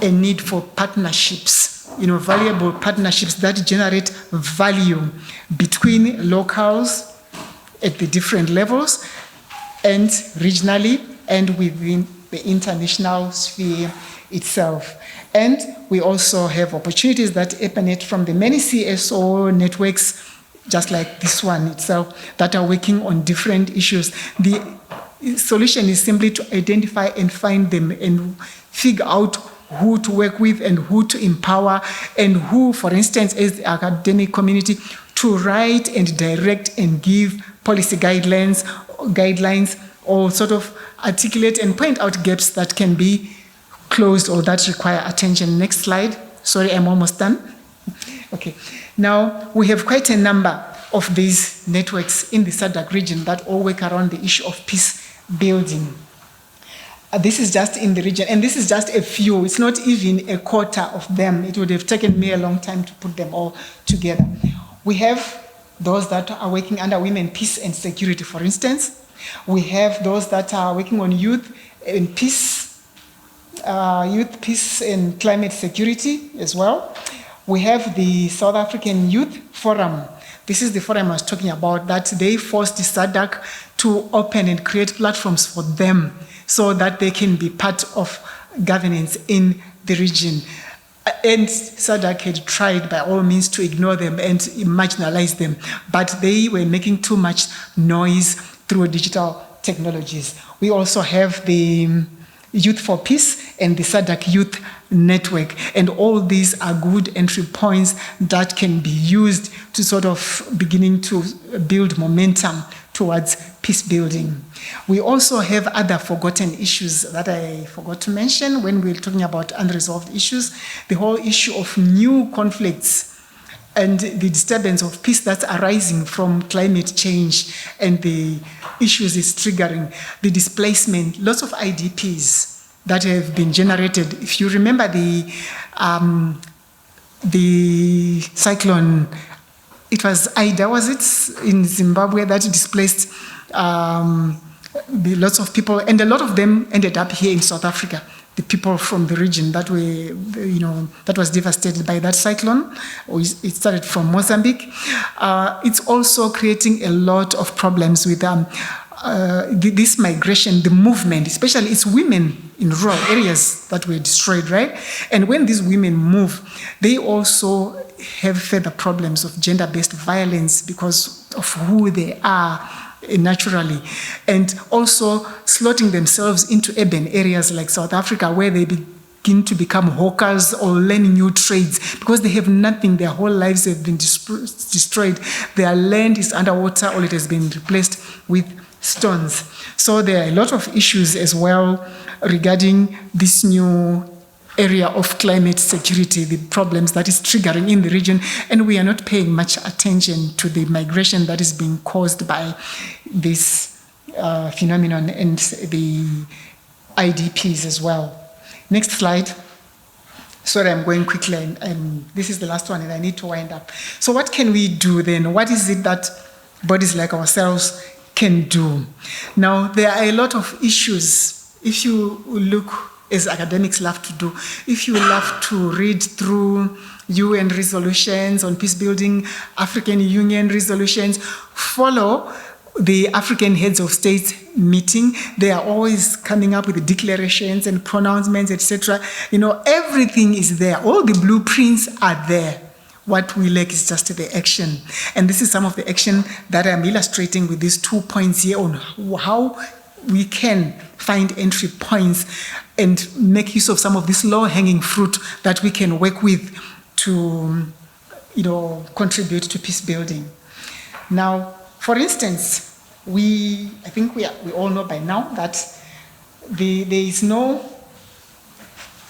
a need for partnerships, valuable partnerships that generate value between locals at the different levels and regionally and within the international sphere itself. And we also have opportunities that emanate from the many CSO networks, just like this one itself, that are working on different issues. The solution is simply to identify and find them and figure out who to work with and who to empower and who, for instance, as the academic community, to write and direct and give policy guidelines or sort of articulate and point out gaps that can be closed or that require attention. Next slide. Sorry, I'm almost done. Okay. Now, we have quite a number of these networks in the SADC region that all work around the issue of peace building. This is just in the region, and this is just a few. It's not even a quarter of them. It would have taken me a long time to put them all together. We have those that are working under women, peace and security, for instance. We have those that are working on youth and peace and climate security as well. We have the South African Youth Forum. This is the forum I was talking about, that they forced the SADC to open and create platforms for them so that they can be part of governance in the region. And SADC had tried by all means to ignore them and marginalize them, but they were making too much noise through digital technologies. We also have the Youth for Peace and the SADC Youth Network, and all these are good entry points that can be used to sort of beginning to build momentum towards peace building. We also have other forgotten issues that I forgot to mention when we were talking about unresolved issues. The whole issue of new conflicts and the disturbance of peace that's arising from climate change and the issues it's triggering, the displacement, lots of IDPs that have been generated. If you remember the cyclone, it was Ida, was it, in Zimbabwe, that displaced lots of people, and a lot of them ended up here in South Africa. The people from the region that were, that was devastated by that cyclone. It started from Mozambique. It's also creating a lot of problems with this migration, the movement, especially it's women in rural areas that were destroyed, right? And when these women move, they also have further problems of gender-based violence because of who they are naturally, and also slotting themselves into urban areas like South Africa, where they begin to become hawkers or learning new trades because they have nothing. Their whole lives have been destroyed. Their land is underwater or it has been replaced with stones. So there are a lot of issues as well regarding this new area of climate security, the problems that is triggering in the region, and we are not paying much attention to the migration that is being caused by this phenomenon and the IDPs as well. Next slide. Sorry, I'm going quickly, and this is the last one, and I need to wind up. So what can we do then? What is it that bodies like ourselves can do? Now, there are a lot of issues. If you look, as academics love to do, if you love to read through UN resolutions on peace building, African Union resolutions, follow the African heads of state meeting. They are always coming up with declarations and pronouncements, etc. Everything is there. All the blueprints are there. What we lack is just the action. And this is some of the action that I'm illustrating with these 2 points here on how we can find entry points and make use of some of this low-hanging fruit that we can work with to, contribute to peace building. Now, for instance, I think we all know by now that there is no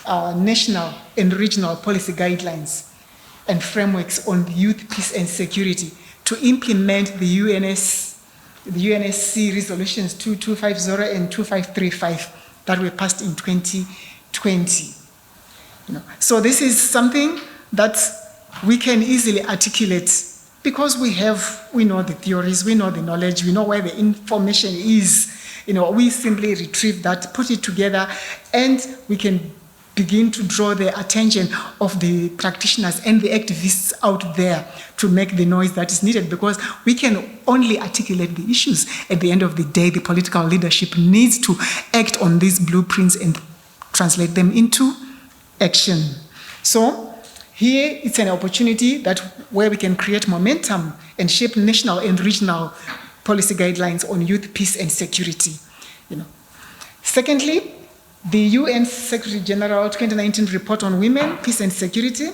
national and regional policy guidelines and frameworks on youth, peace, and security to implement the UNSC resolutions 2250 and 2535 that were passed in 2020. So this is something that we can easily articulate because we know the theories, we know the knowledge, we know where the information is. We simply retrieve that, put it together, and we can begin to draw the attention of the practitioners and the activists out there to make the noise that is needed, because we can only articulate the issues. At the end of the day, the political leadership needs to act on these blueprints and translate them into action. So here it's an opportunity where we can create momentum and shape national and regional policy guidelines on youth, peace, and security. Secondly, the UN Secretary General 2019 report on women, peace, and security.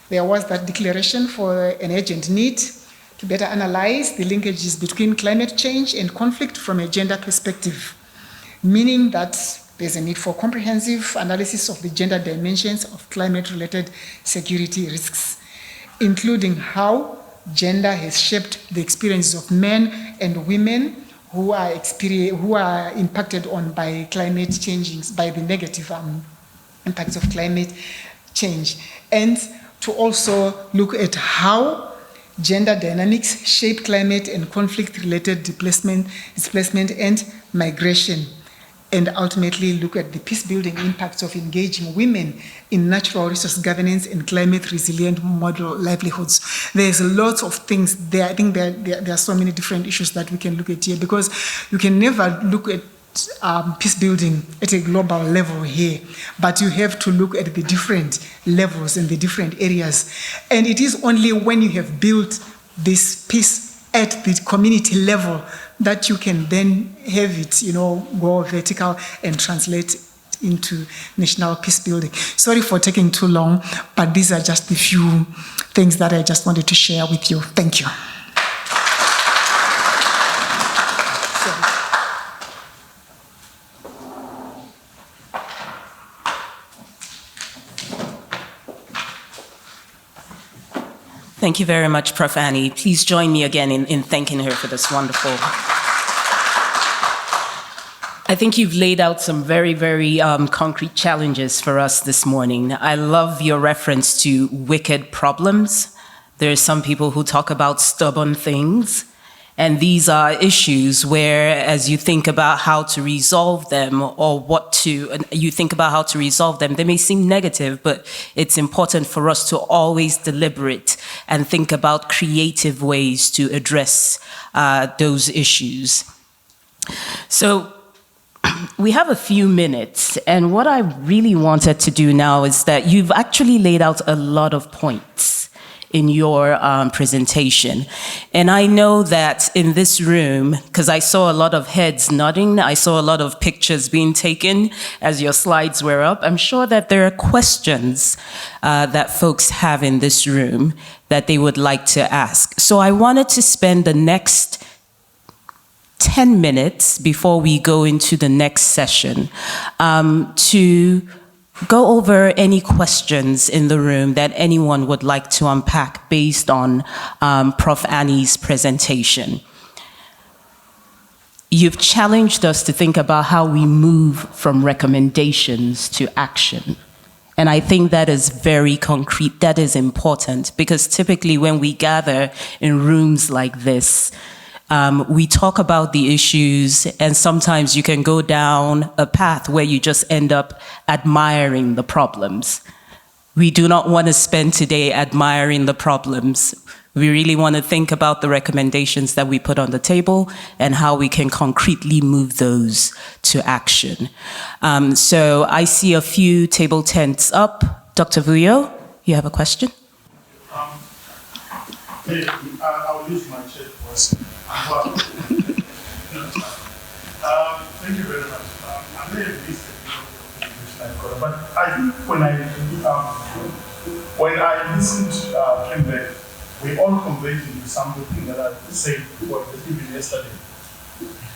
There was that declaration for an urgent need to better analyze the linkages between climate change and conflict from a gender perspective, meaning that there's a need for comprehensive analysis of the gender dimensions of climate-related security risks, including how gender has shaped the experiences of men and women who are impacted on by climate change, by the negative impacts of climate change, and to also look at how gender dynamics shape climate and conflict-related displacement and migration, and ultimately look at the peace-building impacts of engaging women in natural resource governance and climate-resilient model livelihoods. There's lots of things there. I think there are so many different issues that we can look at here, because you can never look at peace-building at a global level here, but you have to look at the different levels and the different areas. And it is only when you have built this peace at the community level that you can then have it, go vertical and translate into national peace building. Sorry for taking too long, but these are just a few things that I just wanted to share with you. Thank you. Thank you very much, Prof. Annie. Please join me again in thanking her for this wonderful. I think you've laid out some very, very concrete challenges for us this morning. I love your reference to wicked problems. There are some people who talk about stubborn things, and these are issues where, as you think about how to resolve them you think about how to resolve them, they may seem negative, but it's important for us to always deliberate and think about creative ways to address those issues. So we have a few minutes, and what I really wanted to do now is that you've actually laid out a lot of points in your presentation. And I know that in this room, because I saw a lot of heads nodding, I saw a lot of pictures being taken as your slides were up, I'm sure that there are questions that folks have in this room that they would like to ask. So I wanted to spend the next 10 minutes before we go into the next session to go over any questions in the room that anyone would like to unpack based on Prof. Annie's presentation. You've challenged us to think about how we move from recommendations to action. And I think that is very concrete, that is important, because typically when we gather in rooms like this, we talk about the issues, and sometimes you can go down a path where you just end up admiring the problems. We do not want to spend today admiring the problems. We really want to think about the recommendations that we put on the table and how we can concretely move those to action. So I see a few table tents up. Dr. Vuyo, you have a question? I'll use my chair first. Thank you very much. I may have missed but I think when I listened to Kimberly, we all conveyed into something that I said even yesterday.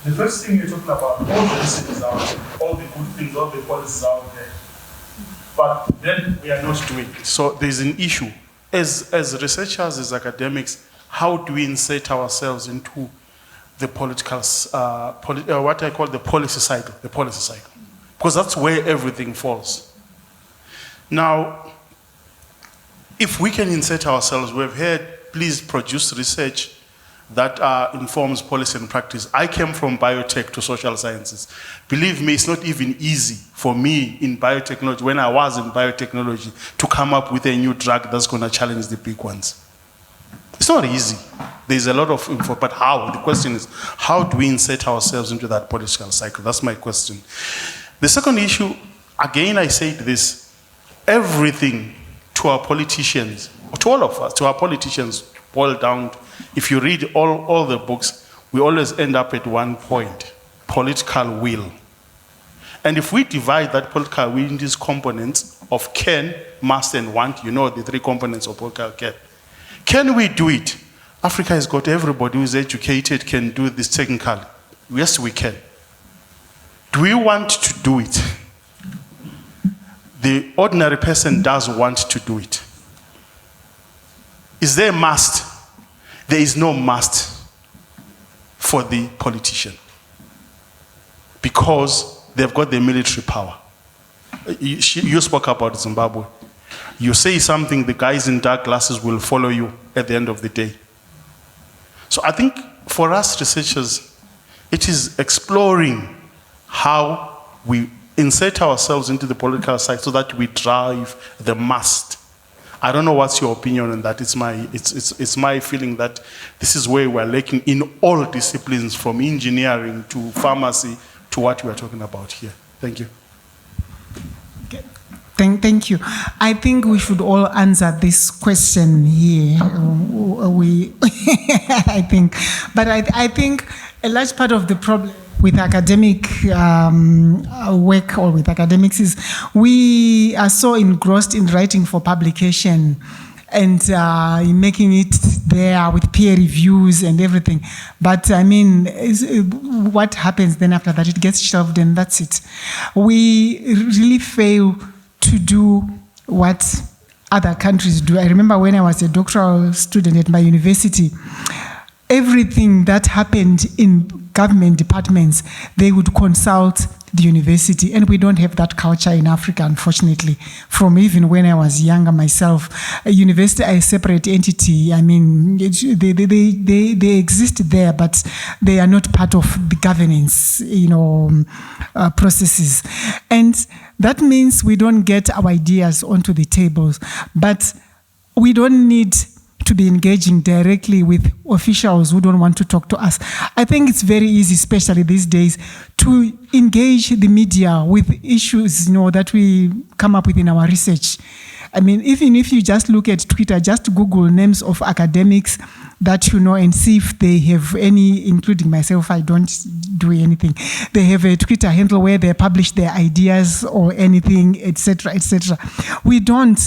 The first thing you're talking about, all the lessons are all the good accepting all the policies out there, but then we are not doing it. So there's an issue. As researchers, as academics, how do we insert ourselves into the political, what I call the policy cycle, because that's where everything falls. Now, if we can insert ourselves, we've heard, please produce research that informs policy and practice. I came from biotech to social sciences. Believe me, it's not even easy for me in biotechnology, when I was in biotechnology, to come up with a new drug that's going to challenge the big ones. It's not easy. There's a lot of info, but how? The question is, how do we insert ourselves into that political cycle? That's my question. The second issue, again, I said this, everything to our politicians, to all of us, to our politicians, boil down to, if you read all the books, we always end up at one point, political will. And if we divide that political will into these components of can, must, and want, you know the three components of political can. Can we do it? Africa has got everybody who is educated can do this technically. Yes, we can. Do we want to do it? The ordinary person does want to do it. Is there a must? There is no must for the politician, because they've got the military power. You spoke about Zimbabwe. You say something, the guys in dark glasses will follow you at the end of the day. So I think for us researchers, it is exploring how we insert ourselves into the political side so that we drive the must. I don't know what's your opinion on that. It's my feeling that this is where we're lacking in all disciplines, from engineering to pharmacy to what we are talking about here. Thank you. Thank you. I think we should all answer this question here. I think a large part of the problem with academic work or with academics is we are so engrossed in writing for publication and in making it there with peer reviews and everything. But I mean, what happens then after that? It gets shelved and that's it. We really fail to do what other countries do. I remember when I was a doctoral student at my university, everything that happened in government departments, they would consult the university, and we don't have that culture in Africa, unfortunately. From even when I was younger myself, a university is a separate entity. I mean, they exist there, but they are not part of the governance, processes. And that means we don't get our ideas onto the tables, but we don't need to be engaging directly with officials who don't want to talk to us. I think it's very easy, especially these days, to engage the media with issues, that we come up with in our research. I mean, even if you just look at Twitter, just Google names of academics that you know and see if they have any, including myself, I don't do anything. They have a Twitter handle where they publish their ideas or anything, etc., etc. We don't.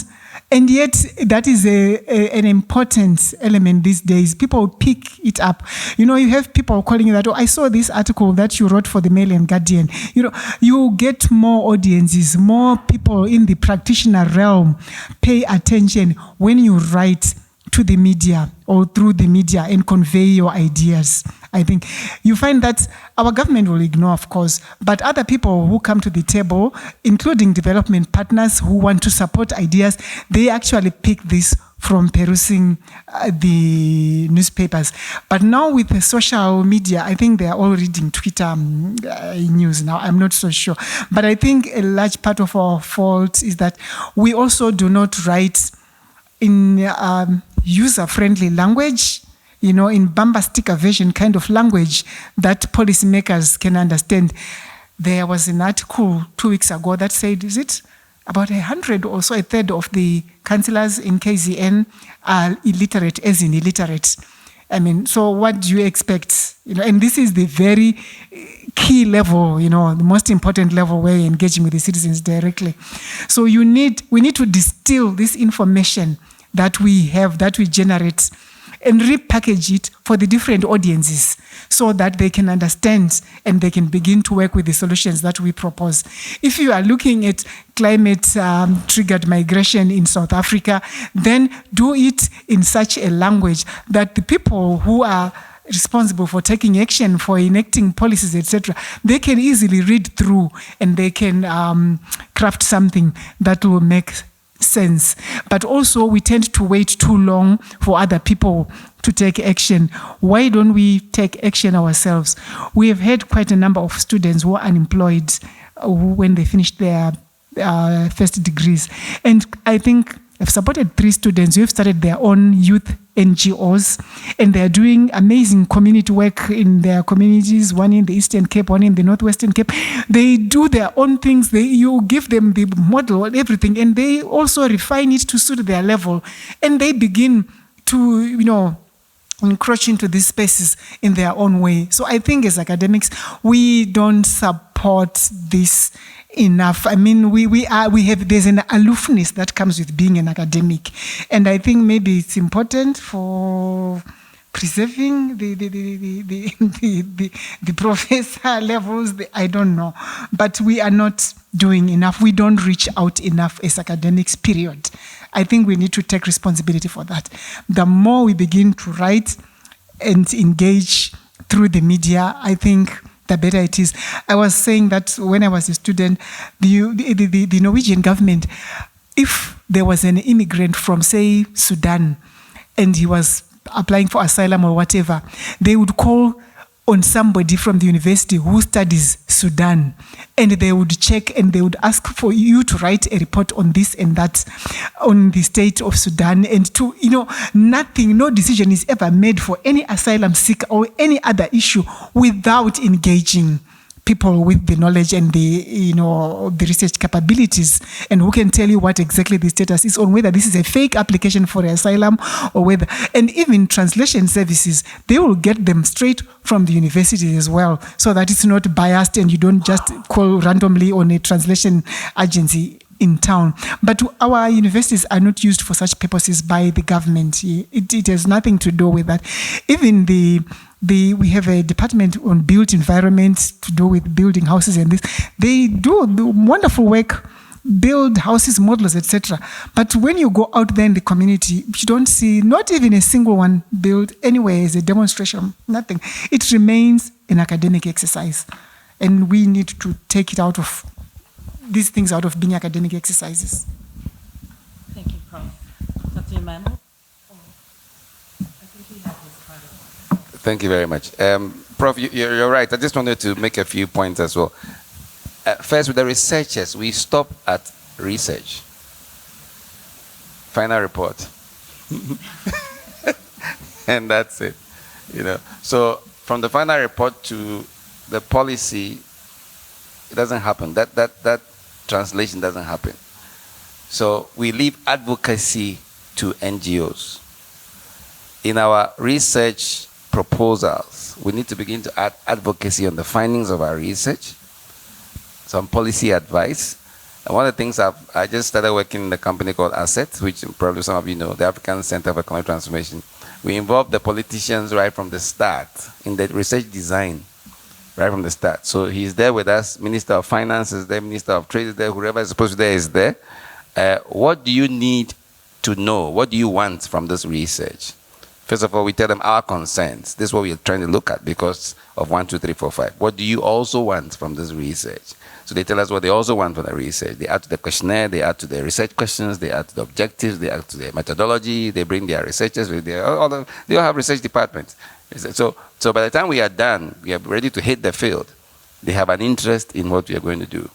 And yet, that is an important element these days. People pick it up. You have people calling you that, I saw this article that you wrote for the Mail and Guardian. You get more audiences, more people in the practitioner realm pay attention when you write to the media or through the media and convey your ideas. I think you find that our government will ignore, of course, but other people who come to the table, including development partners who want to support ideas, they actually pick this from perusing the newspapers. But now with the social media, I think they are all reading Twitter news now. I'm not so sure. But I think a large part of our fault is that we also do not write in user-friendly language, in bombastic version kind of language that policymakers can understand. There was an article 2 weeks ago that said, is it about 100 or so, a third of the councillors in KZN are illiterate, as in illiterate. I mean, so what do you expect? And this is the very key level, the most important level where you're engaging with the citizens directly. So we need to distill this information that we have, that we generate, and repackage it for the different audiences so that they can understand and they can begin to work with the solutions that we propose. If you are looking at climate-triggered migration in South Africa, then do it in such a language that the people who are responsible for taking action, for enacting policies, etc., they can easily read through and they can craft something that will make sense. But also, we tend to wait too long for other people to take action. Why don't we take action ourselves? We have had quite a number of students who are unemployed when they finished their first degrees. And I think I've supported 3 students who have started their own youth NGOs, and they're doing amazing community work in their communities, one in the Eastern Cape, one in the Northwestern Cape. They do their own things. You give them the model and everything, and they also refine it to suit their level. And they begin to, encroach into these spaces in their own way. So I think as academics, we don't support this enough. I mean, there's an aloofness that comes with being an academic, and I think maybe it's important for preserving the professor levels. I don't know, but we are not doing enough. We don't reach out enough as academics. Period. I think we need to take responsibility for that. The more we begin to write and engage through the media, I think the better it is. I was saying that when I was a student, the Norwegian government, if there was an immigrant from, say, Sudan, and he was applying for asylum or whatever, they would call on somebody from the university who studies Sudan, and they would check and they would ask for you to write a report on this and that, on the state of Sudan, and no decision is ever made for any asylum seeker or any other issue without engaging people with the knowledge and the research capabilities, and who can tell you what exactly the status is on whether this is a fake application for asylum or whether, and even translation services, they will get them straight from the university as well, so that it's not biased and you don't just call randomly on a translation agency in town. But our universities are not used for such purposes by the government. It has nothing to do with that. Even we have a department on built environment to do with building houses and this. They do wonderful work, build houses, models, etc. But when you go out there in the community, you don't see not even a single one built anywhere as a demonstration, nothing. It remains an academic exercise. And we need to take it out of these things out of being academic exercises. Thank you, Prof. Dr. Emmanuel? Thank you very much. Prof, you're right. I just wanted to make a few points as well. First, with the researchers, we stop at research. Final report. And that's it. So from the final report to the policy, it doesn't happen. That translation doesn't happen. So we leave advocacy to NGOs. In our research proposals, we need to begin to add advocacy on the findings of our research, some policy advice. And one of the things I just started working in a company called ASSET, which probably some of you know, the African Center for Economic Transformation. We involved the politicians right from the start in the research design, right from the start. So he's there with us, Minister of Finance is there, Minister of Trade is there, whoever is supposed to be there is there. What do you need to know? What do you want from this research? First of all, we tell them our concerns. This is what we're trying to look at because of 1, 2, 3, 4, 5. What do you also want from this research? So they tell us what they also want from the research. They add to the questionnaire, they add to the research questions, they add to the objectives, they add to the methodology, they bring their researchers, they all have research departments. So by the time we are done, we are ready to hit the field. They have an interest in what we are going to do.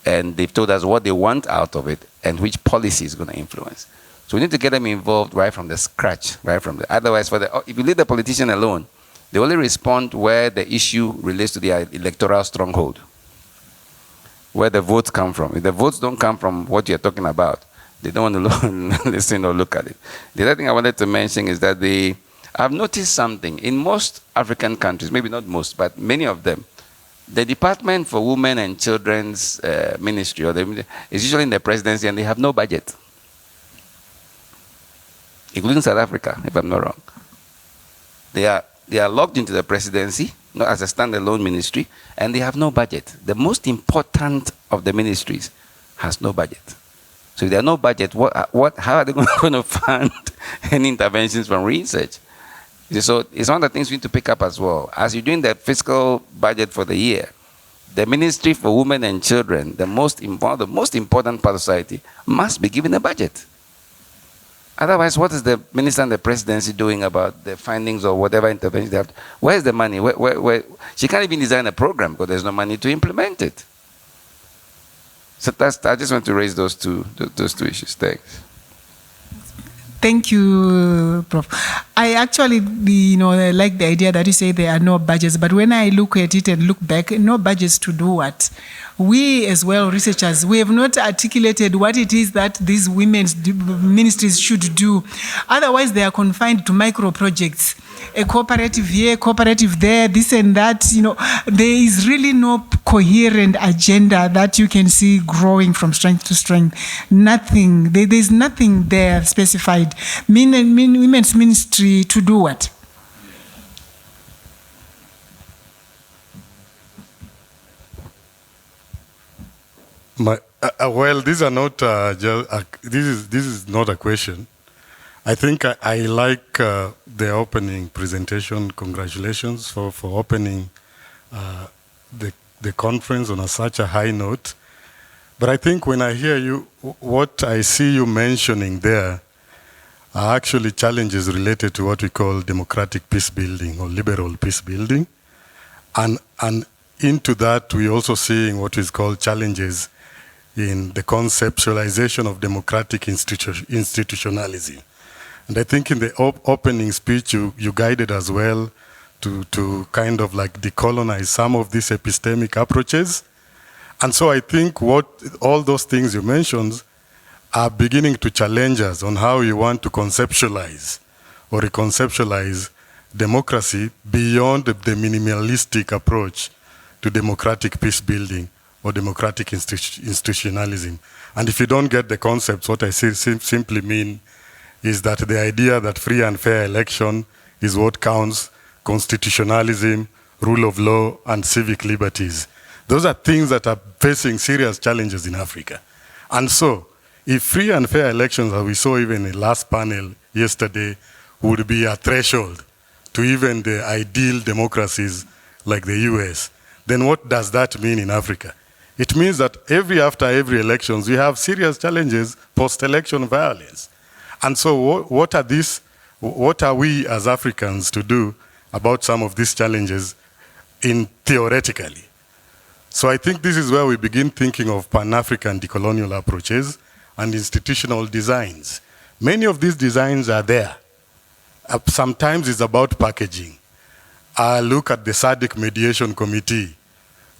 And they've told us what they want out of it and which policy is going to influence. So we need to get them involved right from the scratch, otherwise, if you leave the politician alone, they only respond where the issue relates to their electoral stronghold, where the votes come from. If the votes don't come from what you're talking about, they don't want to listen or look at it. The other thing I wanted to mention is that I've noticed something. In most African countries, maybe not most, but many of them, the Department for Women and Children's Ministry is usually in the presidency and they have no budget, including South Africa, if I'm not wrong. They are logged into the presidency, not as a standalone ministry, and they have no budget. The most important of the ministries has no budget. So if there are no budget, how are they going to fund any interventions from research? So it's one of the things we need to pick up as well. As you're doing the fiscal budget for the year, the Ministry for Women and Children, the most important part of society, must be given a budget. Otherwise, what is the minister and the presidency doing about the findings or whatever intervention they have? Where's the money? Where? She can't even design a program because there's no money to implement it. So I just want to raise those two issues. Thanks. Thank you, Prof. I actually, like the idea that you say there are no budgets, but when I look at it and look back, no budgets to do what? We as well, researchers, we have not articulated what it is that these women's ministries should do. Otherwise, they are confined to micro projects. A cooperative here, cooperative there, this and that. There is really no coherent agenda that you can see growing from strength to strength. Nothing. There's nothing there specified. Women's ministry to do what? Well, these are not. This is not a question. I think I like the opening presentation. Congratulations for opening the conference on such a high note. But I think when I hear you, what I see you mentioning there are actually challenges related to what we call democratic peace building or liberal peace building. And into that, we're also seeing what is called challenges in the conceptualization of democratic institutionalism. And I think in the opening speech, you guided as well to kind of like decolonize some of these epistemic approaches. And so I think what all those things you mentioned are beginning to challenge us on how you want to conceptualize or reconceptualize democracy beyond the minimalistic approach to democratic peace building or democratic institutionalism. And if you don't get the concepts, what I simply mean is that the idea that free and fair election is what counts, constitutionalism, rule of law, and civic liberties. Those are things that are facing serious challenges in Africa. And so, if free and fair elections, as we saw even in the last panel yesterday, would be a threshold to even the ideal democracies like the US, then what does that mean in Africa? It means that after every elections, we have serious challenges, post-election violence. And so what are we as Africans to do about some of these challenges theoretically? So I think this is where we begin thinking of Pan-African decolonial approaches and institutional designs. Many of these designs are there. Sometimes it's about packaging. I look at the SADC Mediation Committee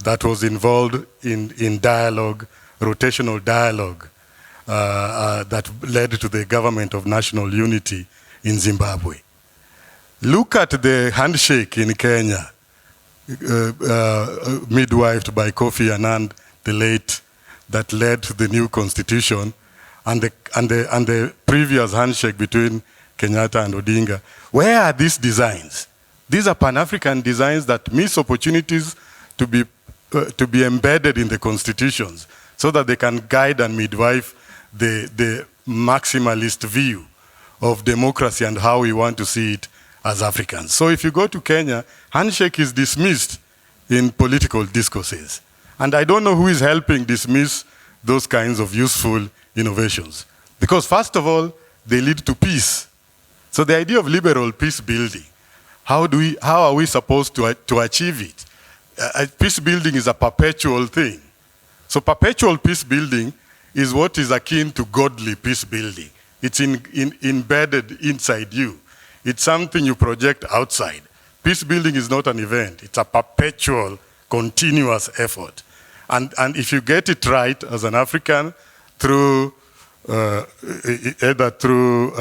that was involved in dialogue, rotational dialogue, that led to the government of national unity in Zimbabwe. Look at the handshake in Kenya, midwifed by Kofi Annan, the late, that led to the new constitution, and the previous handshake between Kenyatta and Odinga. Where are these designs? These are Pan-African designs that miss opportunities to be embedded in the constitutions so that they can guide and midwife the maximalist view of democracy and how we want to see it as Africans. So if you go to Kenya, handshake is dismissed in political discourses. And I don't know who is helping dismiss those kinds of useful innovations. Because first of all, they lead to peace. So the idea of liberal peace building, how are we supposed to achieve it? Peace building is a perpetual thing. So perpetual peace building is what is akin to godly peace building. It's embedded inside you. It's something you project outside. Peace building is not an event. It's a perpetual, continuous effort. And if you get it right as an African, either through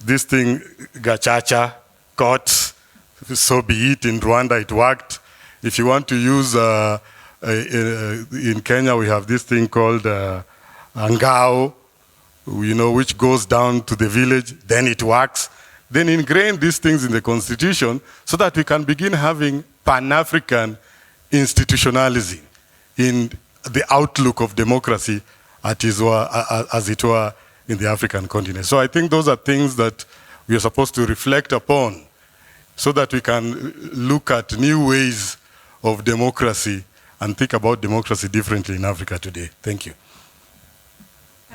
this thing, gachacha, courts, so be it. In Rwanda, it worked. If you want to use, in Kenya, we have this thing called angao, which goes down to the village, then it works. then ingrain these things in the constitution so that we can begin having Pan-African institutionalism in the outlook of democracy as it were in the African continent. So I think those are things that we are supposed to reflect upon so that we can look at new ways of democracy and think about democracy differently in Africa today. Thank you.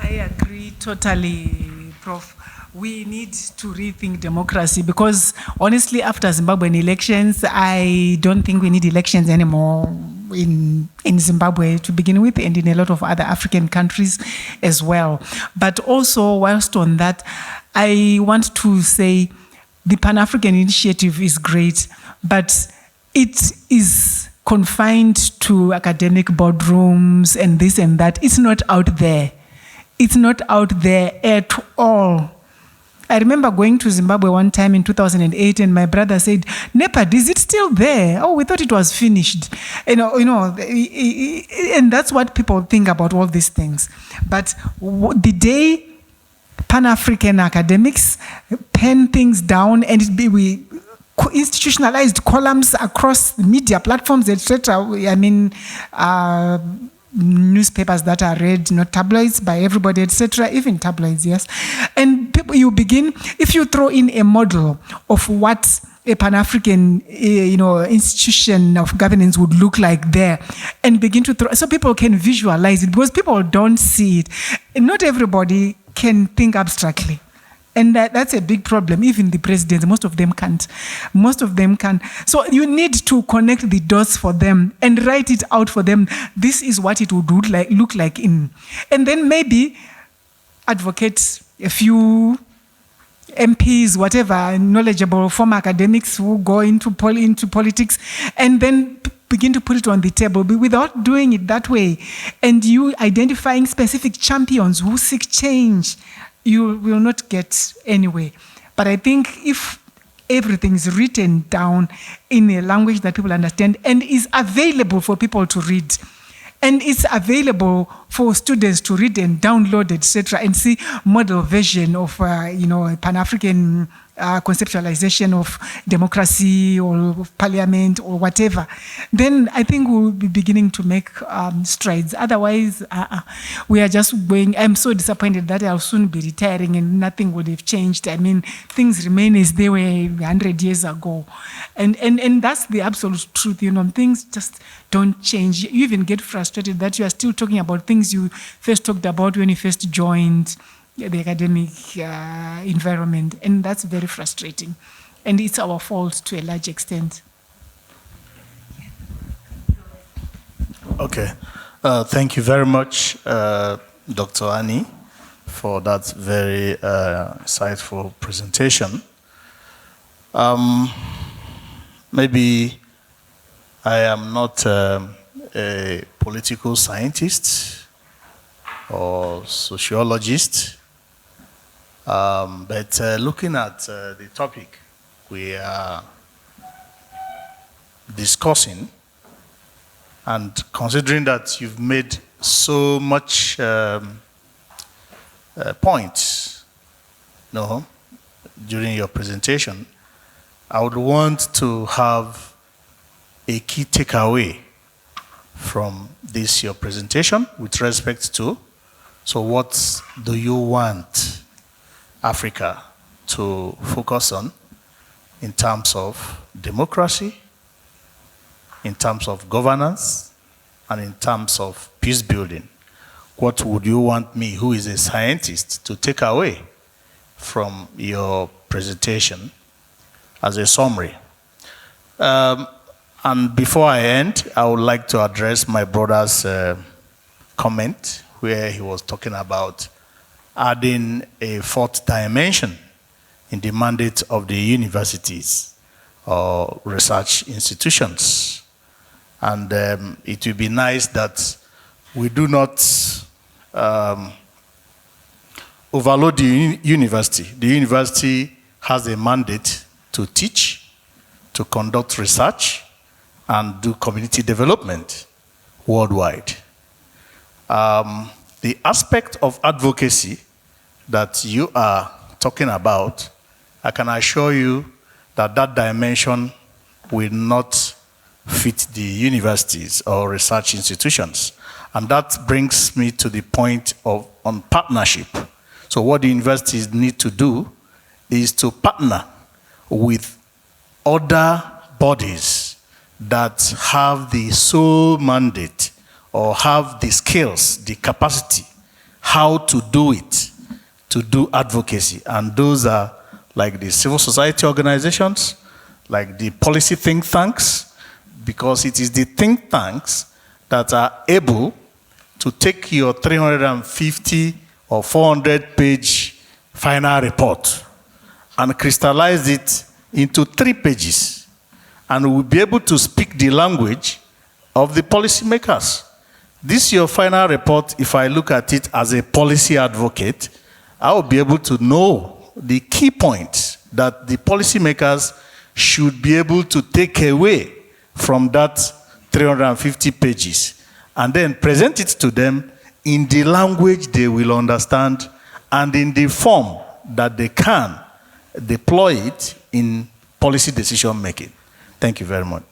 I agree totally, Prof. We need to rethink democracy because honestly, after Zimbabwean elections, I don't think we need elections anymore in Zimbabwe to begin with, and in a lot of other African countries as well. But also, whilst on that, I want to say the Pan-African initiative is great, but it is confined to academic boardrooms and this and that. It's not out there. It's not out there at all. I remember going to Zimbabwe one time in 2008, and my brother said, "NEPAD, is it still there? Oh, we thought it was finished." And that's what people think about all these things. But the day Pan-African academics pen things down and we institutionalized columns across media platforms, etc. I mean, newspapers that are read, not tabloids, by everybody, etc., even tabloids, yes. And people, you begin, if you throw in a model of what a Pan-African, institution of governance would look like there, and begin to throw, so people can visualize it, because people don't see it. And not everybody can think abstractly. And that's a big problem. Even the presidents, most of them can't. Most of them can. So you need to connect the dots for them and write it out for them. This is what it would look like in. And then maybe advocate a few MPs, whatever, knowledgeable former academics who go into politics, and then begin to put it on the table. But without doing it that way, and you identifying specific champions who seek change, you will not get anywhere. But I think if everything is written down in a language that people understand and is available for people to read, and it's available for students to read and download, etc., and see model version of, Pan-African conceptualization of democracy or of parliament or whatever, then I think we'll be beginning to make strides. Otherwise, we are just going. I'm so disappointed that I'll soon be retiring and nothing would have changed. I mean, things remain as they were 100 years ago. And that's the absolute truth. Things just don't change. You even get frustrated that you are still talking about things you first talked about when you first joined the academic environment, and that's very frustrating, and it's our fault to a large extent. Okay, thank you very much, Dr. Annie, for that very insightful presentation. Maybe I am not a political scientist or sociologist, but looking at the topic we are discussing, and considering that you've made so much points during your presentation, I would want to have a key takeaway from this, your presentation, with respect to, so what do you want Africa to focus on in terms of democracy, in terms of governance, and in terms of peace building? What would you want me, who is a scientist, to take away from your presentation as a summary? And before I end, I would like to address my brother's comment where he was talking about adding a fourth dimension in the mandate of the universities or research institutions. And it would be nice that we do not overload the university. The university has a mandate to teach, to conduct research, and do community development worldwide. The aspect of advocacy that you are talking about, I can assure you that that dimension will not fit the universities or research institutions. And that brings me to the point on partnership. So what the universities need to do is to partner with other bodies that have the sole mandate or have the skills, the capacity, how to do it, to do advocacy. And those are like the civil society organizations, like the policy think tanks, because it is the think tanks that are able to take your 350 or 400-page final report and crystallize it into 3 pages. And we'll be able to speak the language of the policymakers. This your final report, if I look at it as a policy advocate, I will be able to know the key points that the policymakers should be able to take away from that 350 pages and then present it to them in the language they will understand and in the form that they can deploy it in policy decision making. Thank you very much.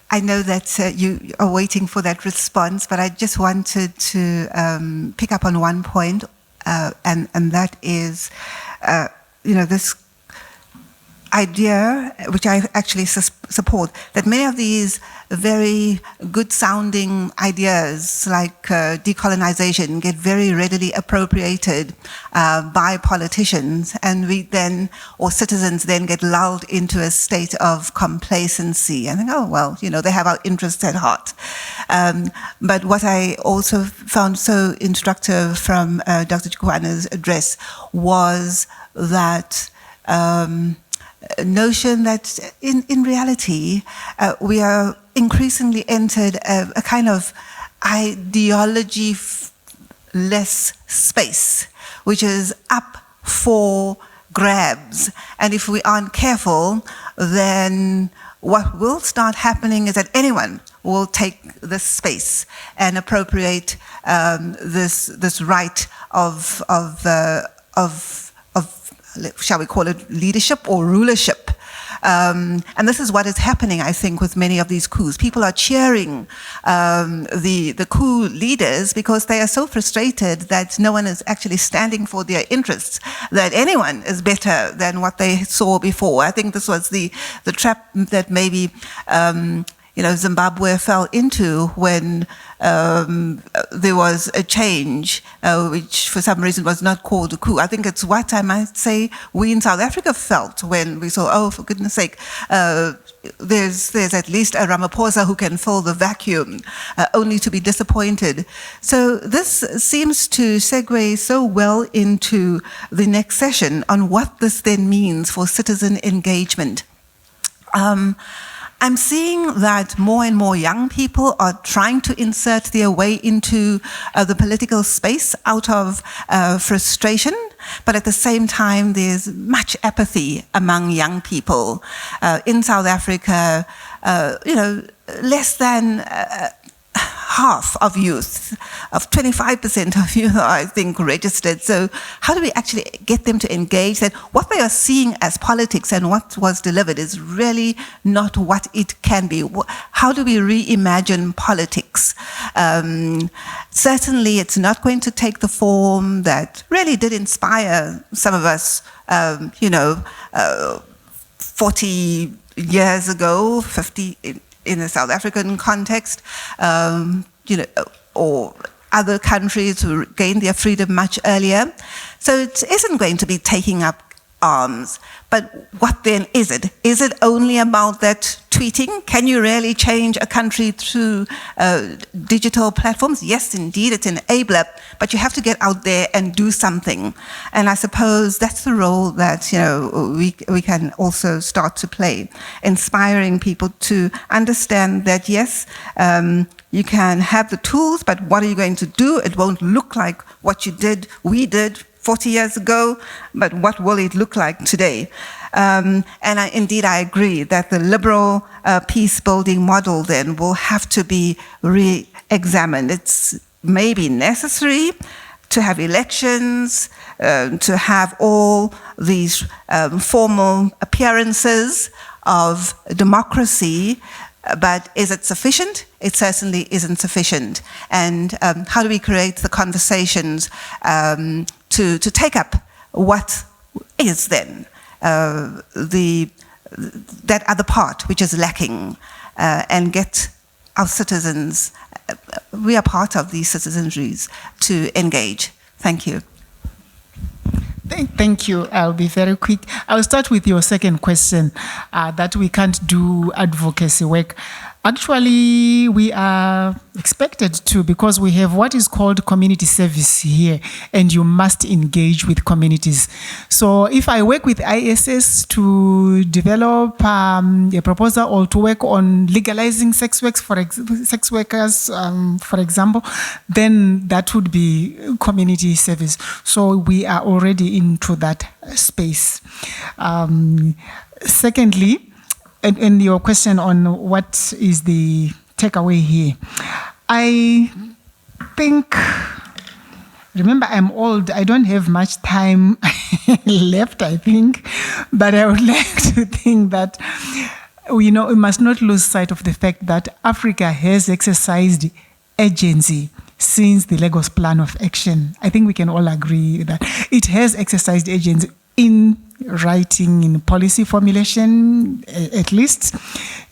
I know that you are waiting for that response, but I just wanted to pick up on one point, and that is, this idea, which I actually support, that many of these very good-sounding ideas, like decolonization, get very readily appropriated by politicians, and we then, or citizens then, get lulled into a state of complacency and think, oh, well, they have our interests at heart. But what I also found so instructive from Dr. Chikwane's address was that notion that in reality we are increasingly entered a kind of ideology-less space, which is up for grabs. And if we aren't careful, then what will start happening is that anyone will take this space and appropriate this right of shall we call it leadership or rulership. And this is what is happening, I think, with many of these coups. People are cheering the coup leaders because they are so frustrated that no one is actually standing for their interests, that anyone is better than what they saw before. I think this was the trap that maybe Zimbabwe fell into when there was a change, which for some reason was not called a coup. I think it's what I might say we in South Africa felt when we saw, oh, for goodness sake, there's at least a Ramaphosa who can fill the vacuum, only to be disappointed. So this seems to segue so well into the next session on what this then means for citizen engagement. I'm seeing that more and more young people are trying to insert their way into the political space out of frustration, but at the same time there's much apathy among young people. In South Africa, less than half of youth, of 25% of youth are, I think, registered. So how do we actually get them to engage that what they are seeing as politics and what was delivered is really not what it can be? How do we reimagine politics? Certainly it's not going to take the form that really did inspire some of us, 40 years ago, 50 in a South African context, or other countries who gained their freedom much earlier. So it isn't going to be taking up arms. But what then is it? Is it only about that tweeting? Can you really change a country through digital platforms? Yes, indeed, it's an enabler, but you have to get out there and do something. And I suppose that's the role that we can also start to play, inspiring people to understand that, yes, you can have the tools, but what are you going to do? It won't look like what we did 40 years ago, but what will it look like today? And indeed, I agree that the liberal peace-building model then will have to be re-examined. It's maybe necessary to have elections, to have all these formal appearances of democracy, but is it sufficient? It certainly isn't sufficient. And how do we create the conversations to take up what is then that other part which is lacking, and get our citizens, we are part of these citizenries, to engage. Thank you. Thank you. I'll be very quick. I'll start with your second question, that we can't do advocacy work. Actually, we are expected to, because we have what is called community service here, and you must engage with communities. So if I work with ISS to develop a proposal or to work on legalizing sex workers, for example, then that would be community service. So we are already into that space. Secondly, and your question on what is the takeaway here, I think, remember, I'm old, I don't have much time left, I think, but I would like to think that, we must not lose sight of the fact that Africa has exercised agency since the Lagos Plan of Action. I think we can all agree that it has exercised agency in writing, in policy formulation, at least,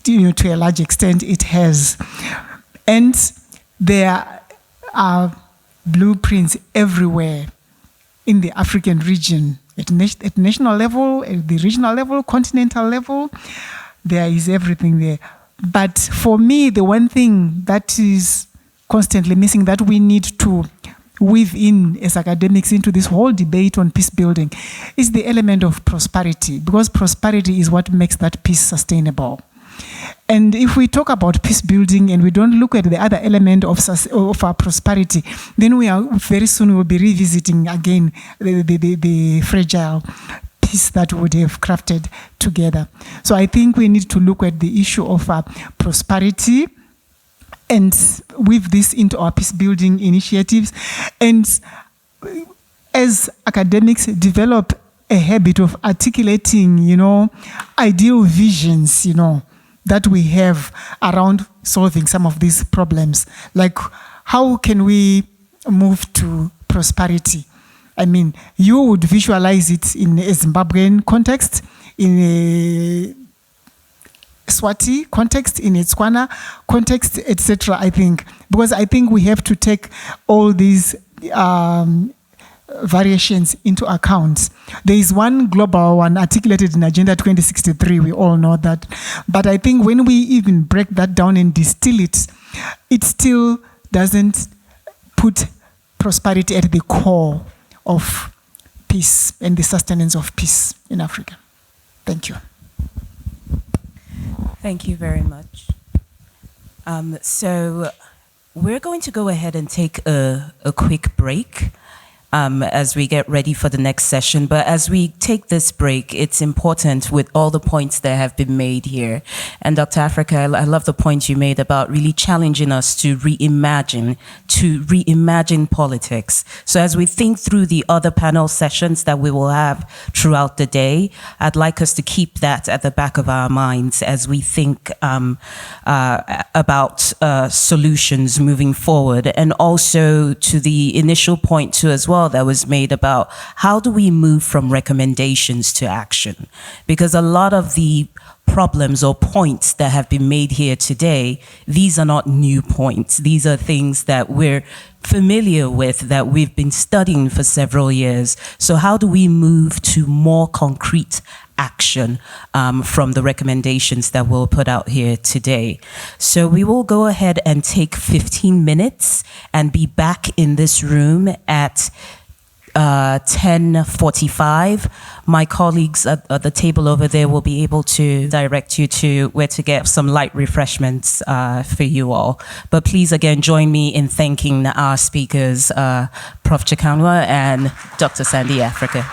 to a large extent, it has. And there are blueprints everywhere in the African region, at national level, at the regional level, continental level. There is everything there. But for me, the one thing that is constantly missing, that we need to weave in as academics into this whole debate on peace building, is the element of prosperity, because prosperity is what makes that peace sustainable. And if we talk about peace building and we don't look at the other element of our prosperity, then we are very soon will be revisiting again the fragile peace that we would have crafted together. So I think we need to look at the issue of prosperity and weave this into our peace building initiatives. And as academics develop a habit of articulating, ideal visions, that we have around solving some of these problems. Like, how can we move to prosperity? I mean, you would visualize it in a Zimbabwean context, in a Swati context, in a Tswana context, etc. I think, because I think we have to take all these variations into account. There is one global one articulated in Agenda 2063, we all know that. But I think when we even break that down and distill it, it still doesn't put prosperity at the core of peace and the sustenance of peace in Africa. Thank you. Thank you very much. So we're going to go ahead and take a quick break as we get ready for the next session. But as we take this break, it's important with all the points that have been made here. And Dr. Africa, I love the point you made about really challenging us to reimagine politics. So as we think through the other panel sessions that we will have throughout the day, I'd like us to keep that at the back of our minds as we think about solutions moving forward. And also to the initial point too as well that was made about how do we move from recommendations to action? Because a lot of the problems or points that have been made here today, these are not new points. These are things that we're familiar with, that we've been studying for several years. So how do we move to more concrete action from the recommendations that we'll put out here today? So we will go ahead and take 15 minutes and be back in this room at 10:45. My colleagues at the table over there will be able to direct you to where to get some light refreshments for you all. But please again join me in thanking our speakers, Prof. Chikanwa and Dr. Sandy Africa.